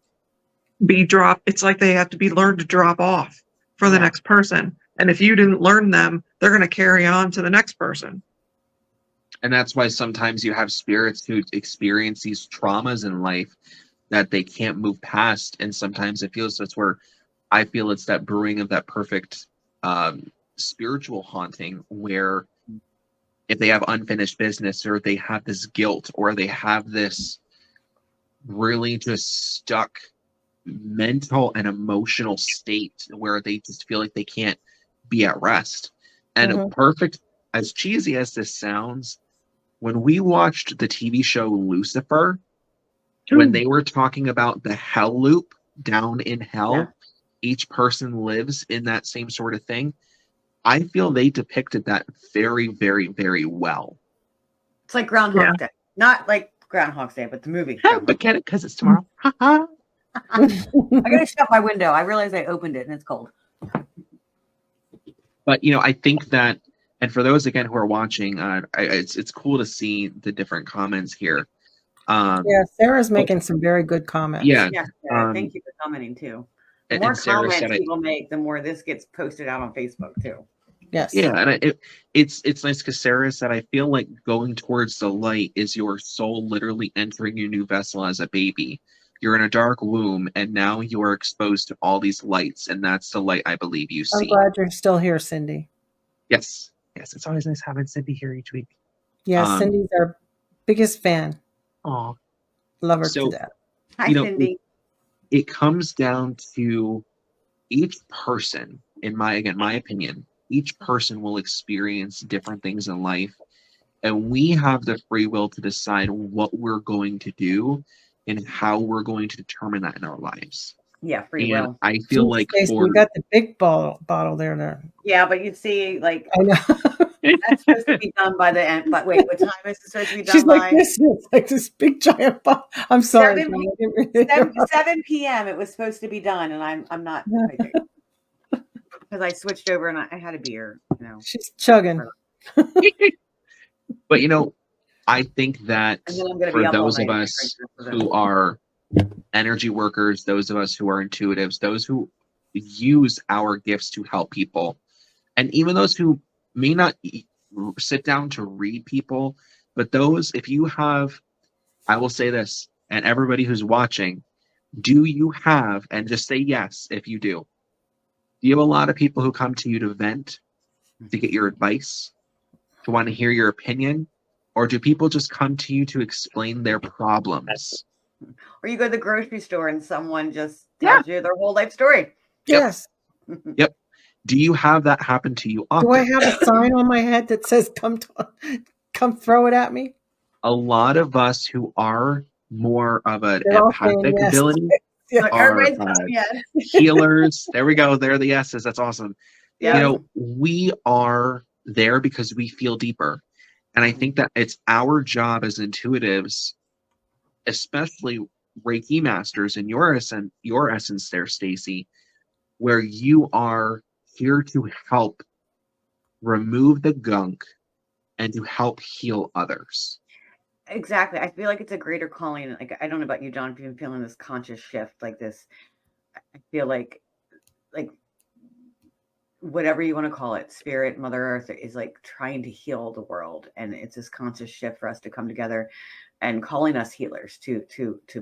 be dropped. It's like they have to be learned to drop off for the next person. And if you didn't learn them, they're going to carry on to the next person. And that's why sometimes you have spirits who experience these traumas in life that they can't move past. And sometimes it feels that's where I feel it's that brewing of that perfect spiritual haunting, where if they have unfinished business, or they have this guilt, or they have this really just stuck mental and emotional state where they just feel like they can't be at rest. And perfect, as cheesy as this sounds, when we watched the TV show Lucifer, when they were talking about the hell loop down in hell, each person lives in that same sort of thing. I feel they depicted that very, very, very well. It's like Groundhog Day. Not like Groundhog Day, but the movie. But get it because it's tomorrow. I gotta shut my window. I realized I opened it and it's cold. But I think that, and for those again who are watching, it's cool to see the different comments here. Sarah's making some very good comments. Thank you for commenting too. The more comments people make, the more this gets posted out on Facebook too. Yes. Yeah, and it's nice because Sarah said, I feel like going towards the light is your soul literally entering your new vessel as a baby. You're in a dark womb, and now you are exposed to all these lights, and that's the light I believe you see. I'm glad you're still here, Cindy. Yes, it's always nice having Cindy here each week. Yeah, Cindy's our biggest fan. Aw. Love her to death. Hi, Cindy. It comes down to each person, in my opinion, each person will experience different things in life, and we have the free will to decide what we're going to do and how we're going to determine that in our lives. Yeah, free will. I feel like we got the big bottle there. Yeah, but you'd see, like, I know. that's supposed to be done by the end. But wait, what time is it supposed to be done She's by? like this. It's like this big giant bottle. I'm sorry. 7 p.m. It was supposed to be done, and I'm not because I switched over and I had a beer. She's chugging. But I think that for those of us who are energy workers, those of us who are intuitives, those who use our gifts to help people, and even those who may not sit down to read people, but those, if you have, I will say this, and everybody who's watching, do you have, and just say yes if you do you have a lot of people who come to you to vent, to get your advice, to want to hear your opinion? Or do people just come to you to explain their problems? Or you go to the grocery store and someone just tells you their whole life story. Yes. Yep. Do you have that happen to you often? Do I have a sign on my head that says come throw it at me? A lot of us who are more of an empathic ability are healers. There we go. There are the yeses. That's awesome. Yeah. We are there because we feel deeper. And I think that it's our job as intuitives, especially Reiki masters in your essence there, Stacy, where you are here to help remove the gunk and to help heal others. Exactly. I feel like it's a greater calling. Like, I don't know about you, John, if you've been feeling this conscious shift like this. I feel like whatever you want to call it, spirit, Mother Earth is like trying to heal the world. And it's this conscious shift for us to come together and calling us healers to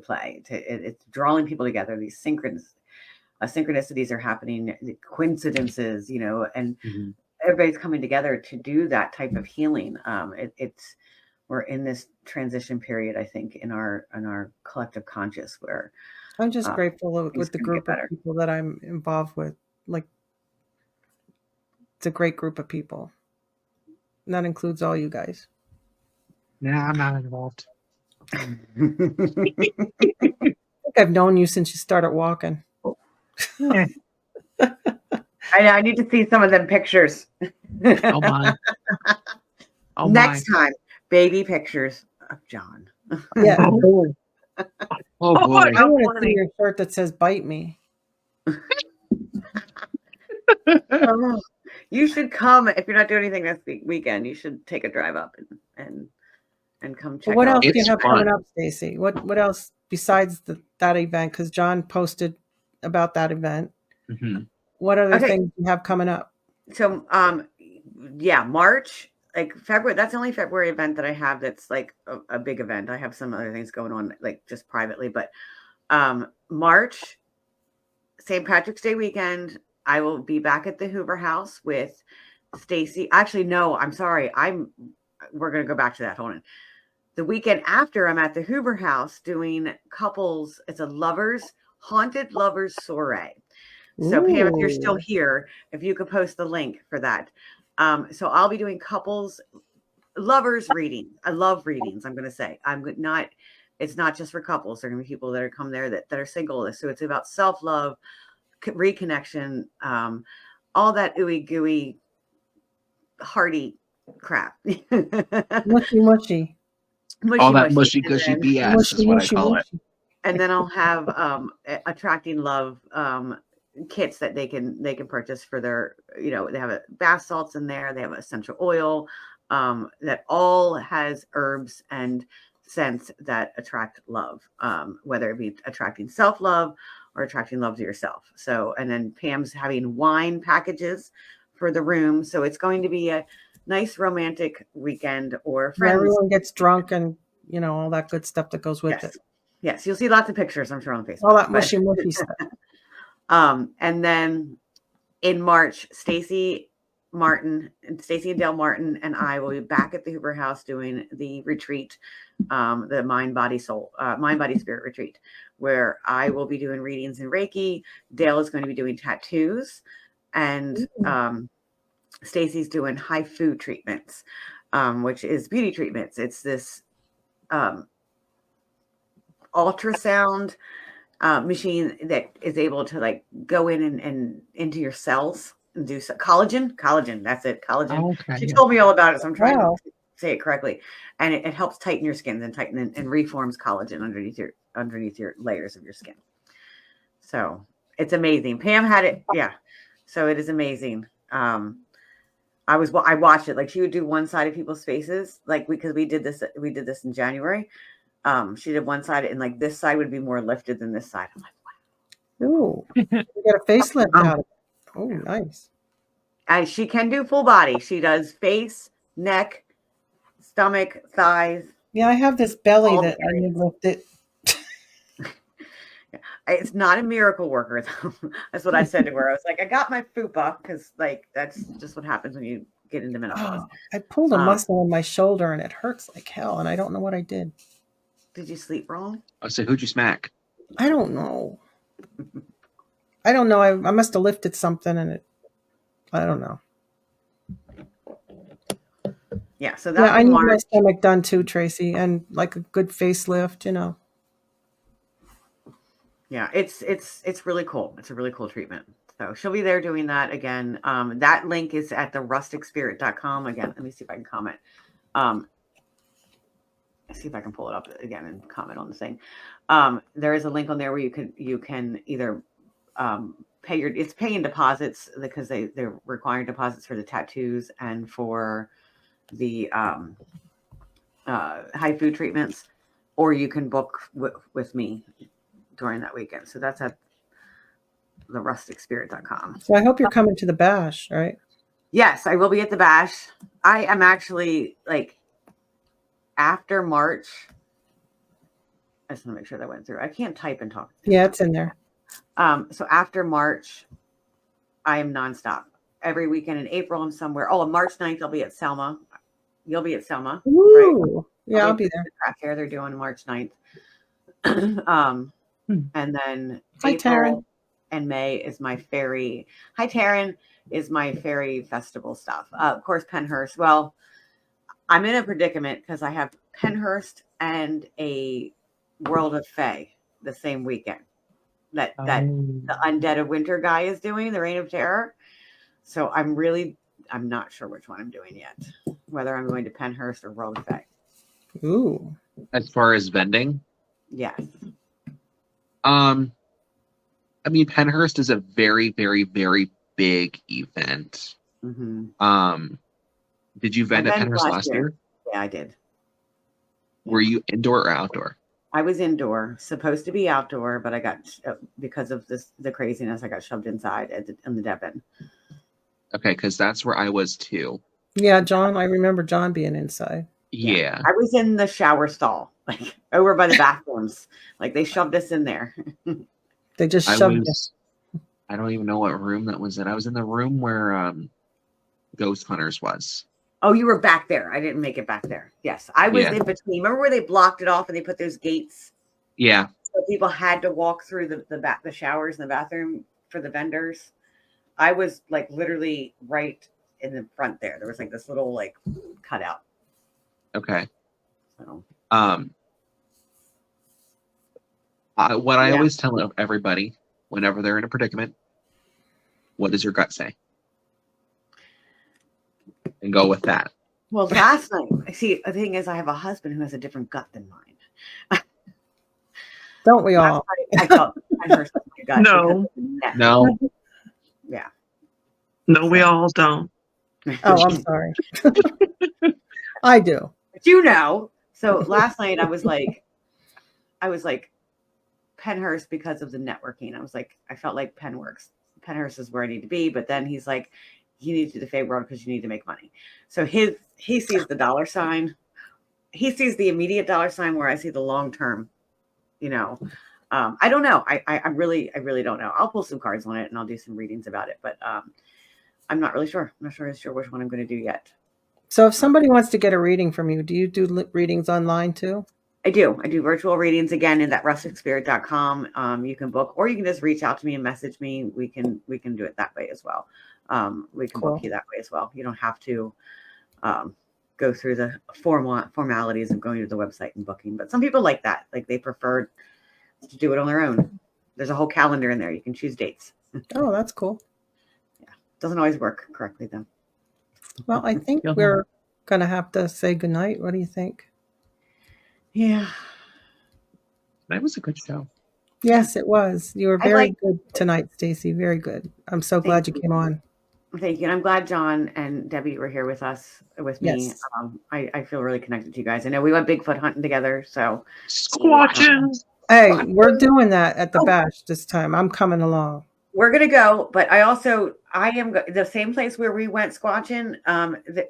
play. It's drawing people together. These synchronicities are happening, the coincidences, and everybody's coming together to do that type of healing. We're in this transition period, I think, in our collective conscious, where I'm just grateful with the group of people that I'm involved with. Like, it's a great group of people. And that includes all you guys. Nah, I'm not involved. I think I've known you since you started walking. I know. I need to see some of them pictures. Oh my. Next time, baby pictures of John. Yeah. Oh Oh boy. my I God. want to see funny. your shirt that says "Bite Me." Oh, you should come if you're not doing anything next weekend. You should take a drive up and come But check what out. else do you It's have fun. coming up, Stacy? What else besides that event? Because John posted about that event. Mhm. What other Okay. things do you have coming up? So yeah, March, like February, that's the only February event that I have that's like a big event. I have some other things going on like just privately, but March, St. Patrick's Day weekend, I will be back at the Hoover House with Stacy. Actually, no, I'm sorry. We're gonna go back to that. Hold on. The weekend after, I'm at the Hoover House doing couples. It's a haunted lovers soiree. So Pam, if you're still Ooh. here, if you could post the link for that. So I'll be doing couples lovers reading. I love readings. I'm going to say it's not just for couples. There are going to be people that are come there that are single. So it's about self-love, reconnection, all that ooey gooey, hearty crap. Mushy, mushy. All that Mushy. mushy gushy BS Mushy, is what I mushy, call it. mushy. And then I'll have attracting love kits that they can purchase for their, they have bath salts in there, they have essential oil that all has herbs and scents that attract love, whether it be attracting self-love or attracting love to yourself. So, and then Pam's having wine packages for the room, so it's going to be a nice romantic weekend or Where friends. everyone gets drunk and all that good stuff that goes with it. Yes, you'll see lots of pictures, I'm sure, on Facebook. All that mushy, mushy stuff. And then in March, Stacy and Dale Martin and I will be back at the Hoover House doing the retreat, the Mind, Body, Spirit retreat, where I will be doing readings in Reiki. Dale is going to be doing tattoos, and Stacy's doing HIFU treatments, which is beauty treatments. It's this ultrasound machine that is able to like go in and into your cells and do collagen. That's it. Collagen. Okay. She told me all about it, so I'm trying Wow. to say it correctly. And it helps tighten your skin and reforms collagen underneath your layers of your skin. So it's amazing. Pam had it. Yeah. So it is amazing. I watched it. Like she would do one side of people's faces, like because we did this in January. She did one side and like this side would be more lifted than this side. I'm like, Ooh. You got a facelift out of it. Oh, nice. and she can do full body. She does face, neck, stomach, thighs. Yeah, I have this belly All that I need lifted. It's not a miracle worker, though. That's what I said to her. I was like, I got my fupa because like that's just what happens when you get into menopause. Oh, I pulled a muscle in my shoulder and it hurts like hell, and I don't know what I did. Did you sleep wrong? I said, who'd you smack? I don't know. I don't know. I must have lifted something and I don't know. Yeah, so that's I need my stomach done too, Tracy, and like a good facelift, Yeah, it's really cool. It's a really cool treatment. So she'll be there doing that again. That link is at therusticspirit.com. Again, let me see if I can comment. See if I can pull it up again and comment on the thing. There is a link on there where you can either it's paying deposits because they're requiring deposits for the tattoos and for the HIFU treatments, or you can book with me during that weekend. So that's at therusticspirit.com. So I hope you're coming to the bash, right? Yes, I will be at the bash. I am actually like after March. I just want to make sure that went through. I can't type and talk. Yeah, it's in there. So after March, I am nonstop. Every weekend in April, I'm somewhere. Oh, on March 9th, I'll be at Selma. You'll be at Selma. Ooh. Right? Yeah, I'll be there. The craft fair they're doing March 9th. And then Hi, April Taryn. and May is my fairy. Hi, Taryn, is my fairy festival stuff. Of course, Pennhurst. Well, I'm in a predicament because I have Pennhurst and a World of Fae the same weekend that the Undead of Winter guy is doing, the Reign of Terror. So I'm not sure which one I'm doing yet, whether I'm going to Pennhurst or World of Fae. Ooh. As far as vending? Yes. I mean, Pennhurst is a very, very, very big event. Mm-hmm. Did you vend at Pennhurst last year? Yeah, I did. Were you indoor or outdoor? I was indoor, supposed to be outdoor, but I got because of the craziness, I got shoved inside in the Devon. Okay, because that's where I was too. Yeah, John, I remember John being inside. Yeah. I was in the shower stall, like over by the bathrooms. Like they shoved us in there. They just shoved us. I don't even know what room that was in. I was in the room where Ghost Hunters was. Oh, you were back there. I didn't make it back there. Yes, I was in between. Remember where they blocked it off and they put those gates? Yeah. So people had to walk through the showers in the bathroom for the vendors. I was like literally right in the front there. There was like this little like cutout. Okay. So. What I always tell everybody whenever they're in a predicament, what does your gut say? And go with that. Well, last night, see, the thing is, I have a husband who has a different gut than mine. Don't we all? I felt I heard my gut. No. Yeah. No, we all don't. Oh, I'm sorry. I do. But you know, so last night I was like Pennhurst because of the networking. I felt like Pennhurst is where I need to be. But then he's like, you need to do the Feb world because you need to make money. So he sees the dollar sign. He sees the immediate dollar sign where I see the long term. You know, I don't know. I really don't know. I'll pull some cards on it and I'll do some readings about it. But I'm not really sure. I'm not sure which one I'm going to do yet. So if somebody wants to get a reading from you, do you do readings online too? I do virtual readings again in that rusticspirit.com. You can book, or you can just reach out to me and message me. We can do it that way as well. We can book you that way as well. You don't have to go through the formalities of going to the website and booking. But some people like that. Like they prefer to do it on their own. There's a whole calendar in there. You can choose dates. Oh, that's cool. Yeah. Doesn't always work correctly though. Well, I think we're going to have to say goodnight. What do you think? Yeah. That was a good show. Yes, it was. You were very good tonight, Stacy. Very good. I'm so glad you came on. Thank you. And I'm glad John and Debbie were here with me. Yes. I feel really connected to you guys. I know we went Bigfoot hunting together. So Squatching. Hey, we're doing that at the bash this time. I'm coming along. We're going to go. But I am the same place where we went squatching.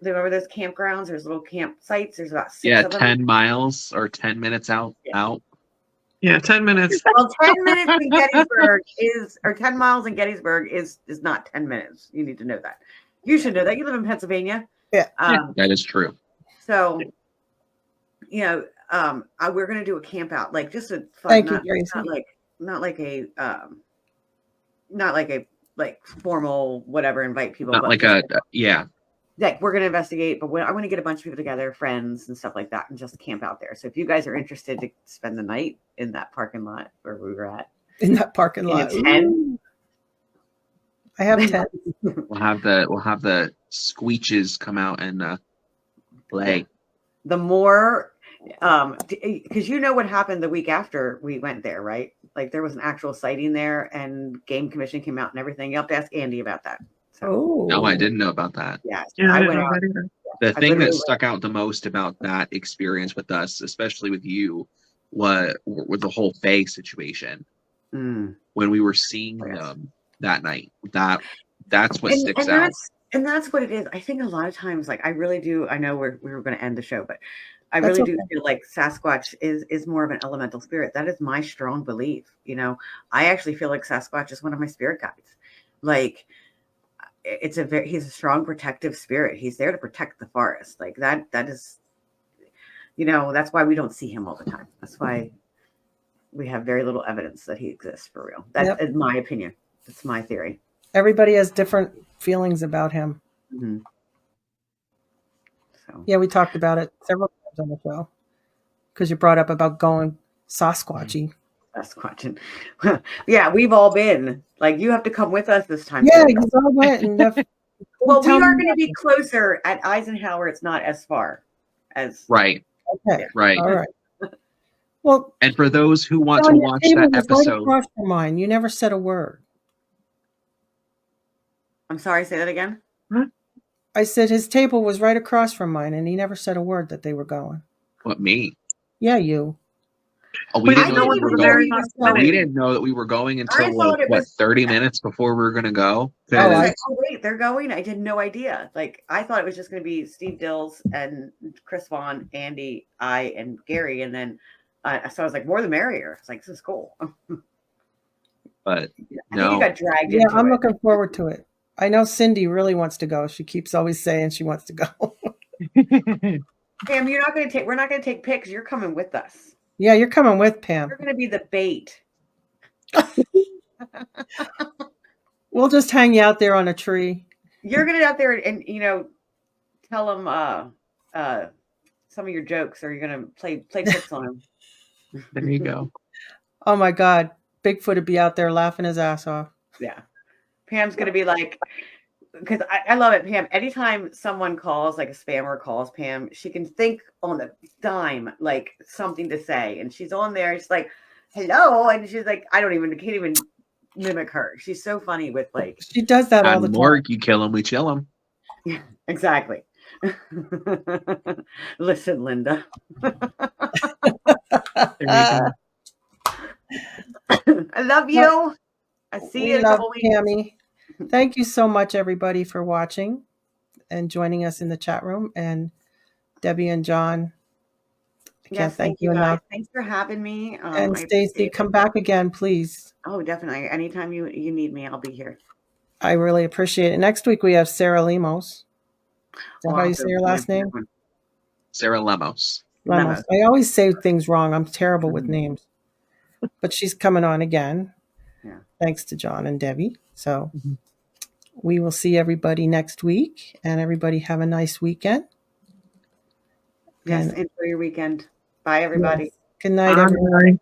There were those campgrounds. There's little campsites. There's about 6 of them. 10 miles or 10 minutes out. Yeah, 10 minutes. Well, 10 minutes in Gettysburg or 10 miles in Gettysburg is not 10 minutes. You need to know that. You should know that. You live in Pennsylvania. Yeah. That is true. So, you know, we're going to do a camp out, like just a fun, Thank you, Gracie. not like a formal whatever, invite people. Not like Like we're going to investigate, but I want to get a bunch of people together, friends and stuff like that, and just camp out there. So if you guys are interested to spend the night in that parking lot where we were at. In that parking lot. I have 10. We'll have the squeeches come out and play. The more, because you know what happened the week after we went there, right? Like there was an actual sighting there, and Game Commission came out and everything. You have to ask Andy about that. So, no, I didn't know about that. Yeah, I went out. The thing that stuck out the most about that experience with us, especially with you, was the whole Faye situation. When we were seeing them that night, that's what sticks out. And that's what it is. I think a lot of times, like I really do. I know we were going to end the show, but I really do feel like Sasquatch is more of an elemental spirit. That is my strong belief. You know, I actually feel like Sasquatch is one of my spirit guides. Like he's a strong protective spirit. He's there to protect the forest. Like that is, you know, that's why we don't see him all the time. That's why we have very little evidence that he exists for real. That is my opinion. That's my theory. Everybody has different feelings about him. Mm-hmm. So. Yeah, we talked about it several times on the show because you brought up about going Sasquatchy. Sasquatching. Yeah, we've all been. Like, you have to come with us this time. Yeah, you all went. And well, we are going to be closer at Eisenhower. It's not as far as. Right. Okay. Right. All right. Well, And for those who want to John, your watch table that was right episode, across from mine. You never said a word. I'm sorry, say that again. I said his table was right across from mine, and he never said a word that they were going. what, me? Yeah, you. Oh, we We didn't didn't know know that we until were the going. very he was last going. We minute. didn't know that we were going I until thought it was 30 minutes before we were going to go. I was Oh, like, oh wait, they're going. I had no idea. Like I thought it was just going to be Steve Dills and Chris Vaughn, Andy, I, and Gary, and then so I was like, more the merrier. It's like this is cool. But I think you no, got dragged Yeah, into I'm it. looking forward to it. I know Cindy really wants to go. She keeps always saying she wants to go. Pam, you're not going to take. We're not going to take pics. You're coming with us. Yeah, you're coming with Pam. You're going to be the bait. We'll just hang you out there on a tree. You're going to out there and tell them some of your jokes, or you're going to play tricks on them. there you go. Oh my God, Bigfoot would be out there laughing his ass off. Yeah, Pam's going to be like. Because I love it, Pam. Anytime someone calls, like a spammer calls Pam, she can think on the dime, like something to say. And she's on there. She's like, hello. And she's like, can't even mimic her. She's so funny with like. She does that all On the time. Morg, you kill him, we chill him. Exactly. Listen, Linda. There you go. I love you. I see you in a love couple weeks. Tammy. Thank you so much, everybody, for watching and joining us in the chat room. And Debbie and John, I can't thank you guys. enough. Thanks for having me. And I Stacy, appreciate come it. back again, please. Oh, definitely. Anytime you need me, I'll be here. I really appreciate it. Next week we have Sarah Lemos. Is that how you say your last name? Sarah Lemos. Lemos. I always say things wrong. I'm terrible with names. But she's coming on again. Yeah. Thanks to John and Debbie. So we will see everybody next week, and everybody have a nice weekend. Yes, And enjoy your weekend. Bye, everybody. good night, everybody.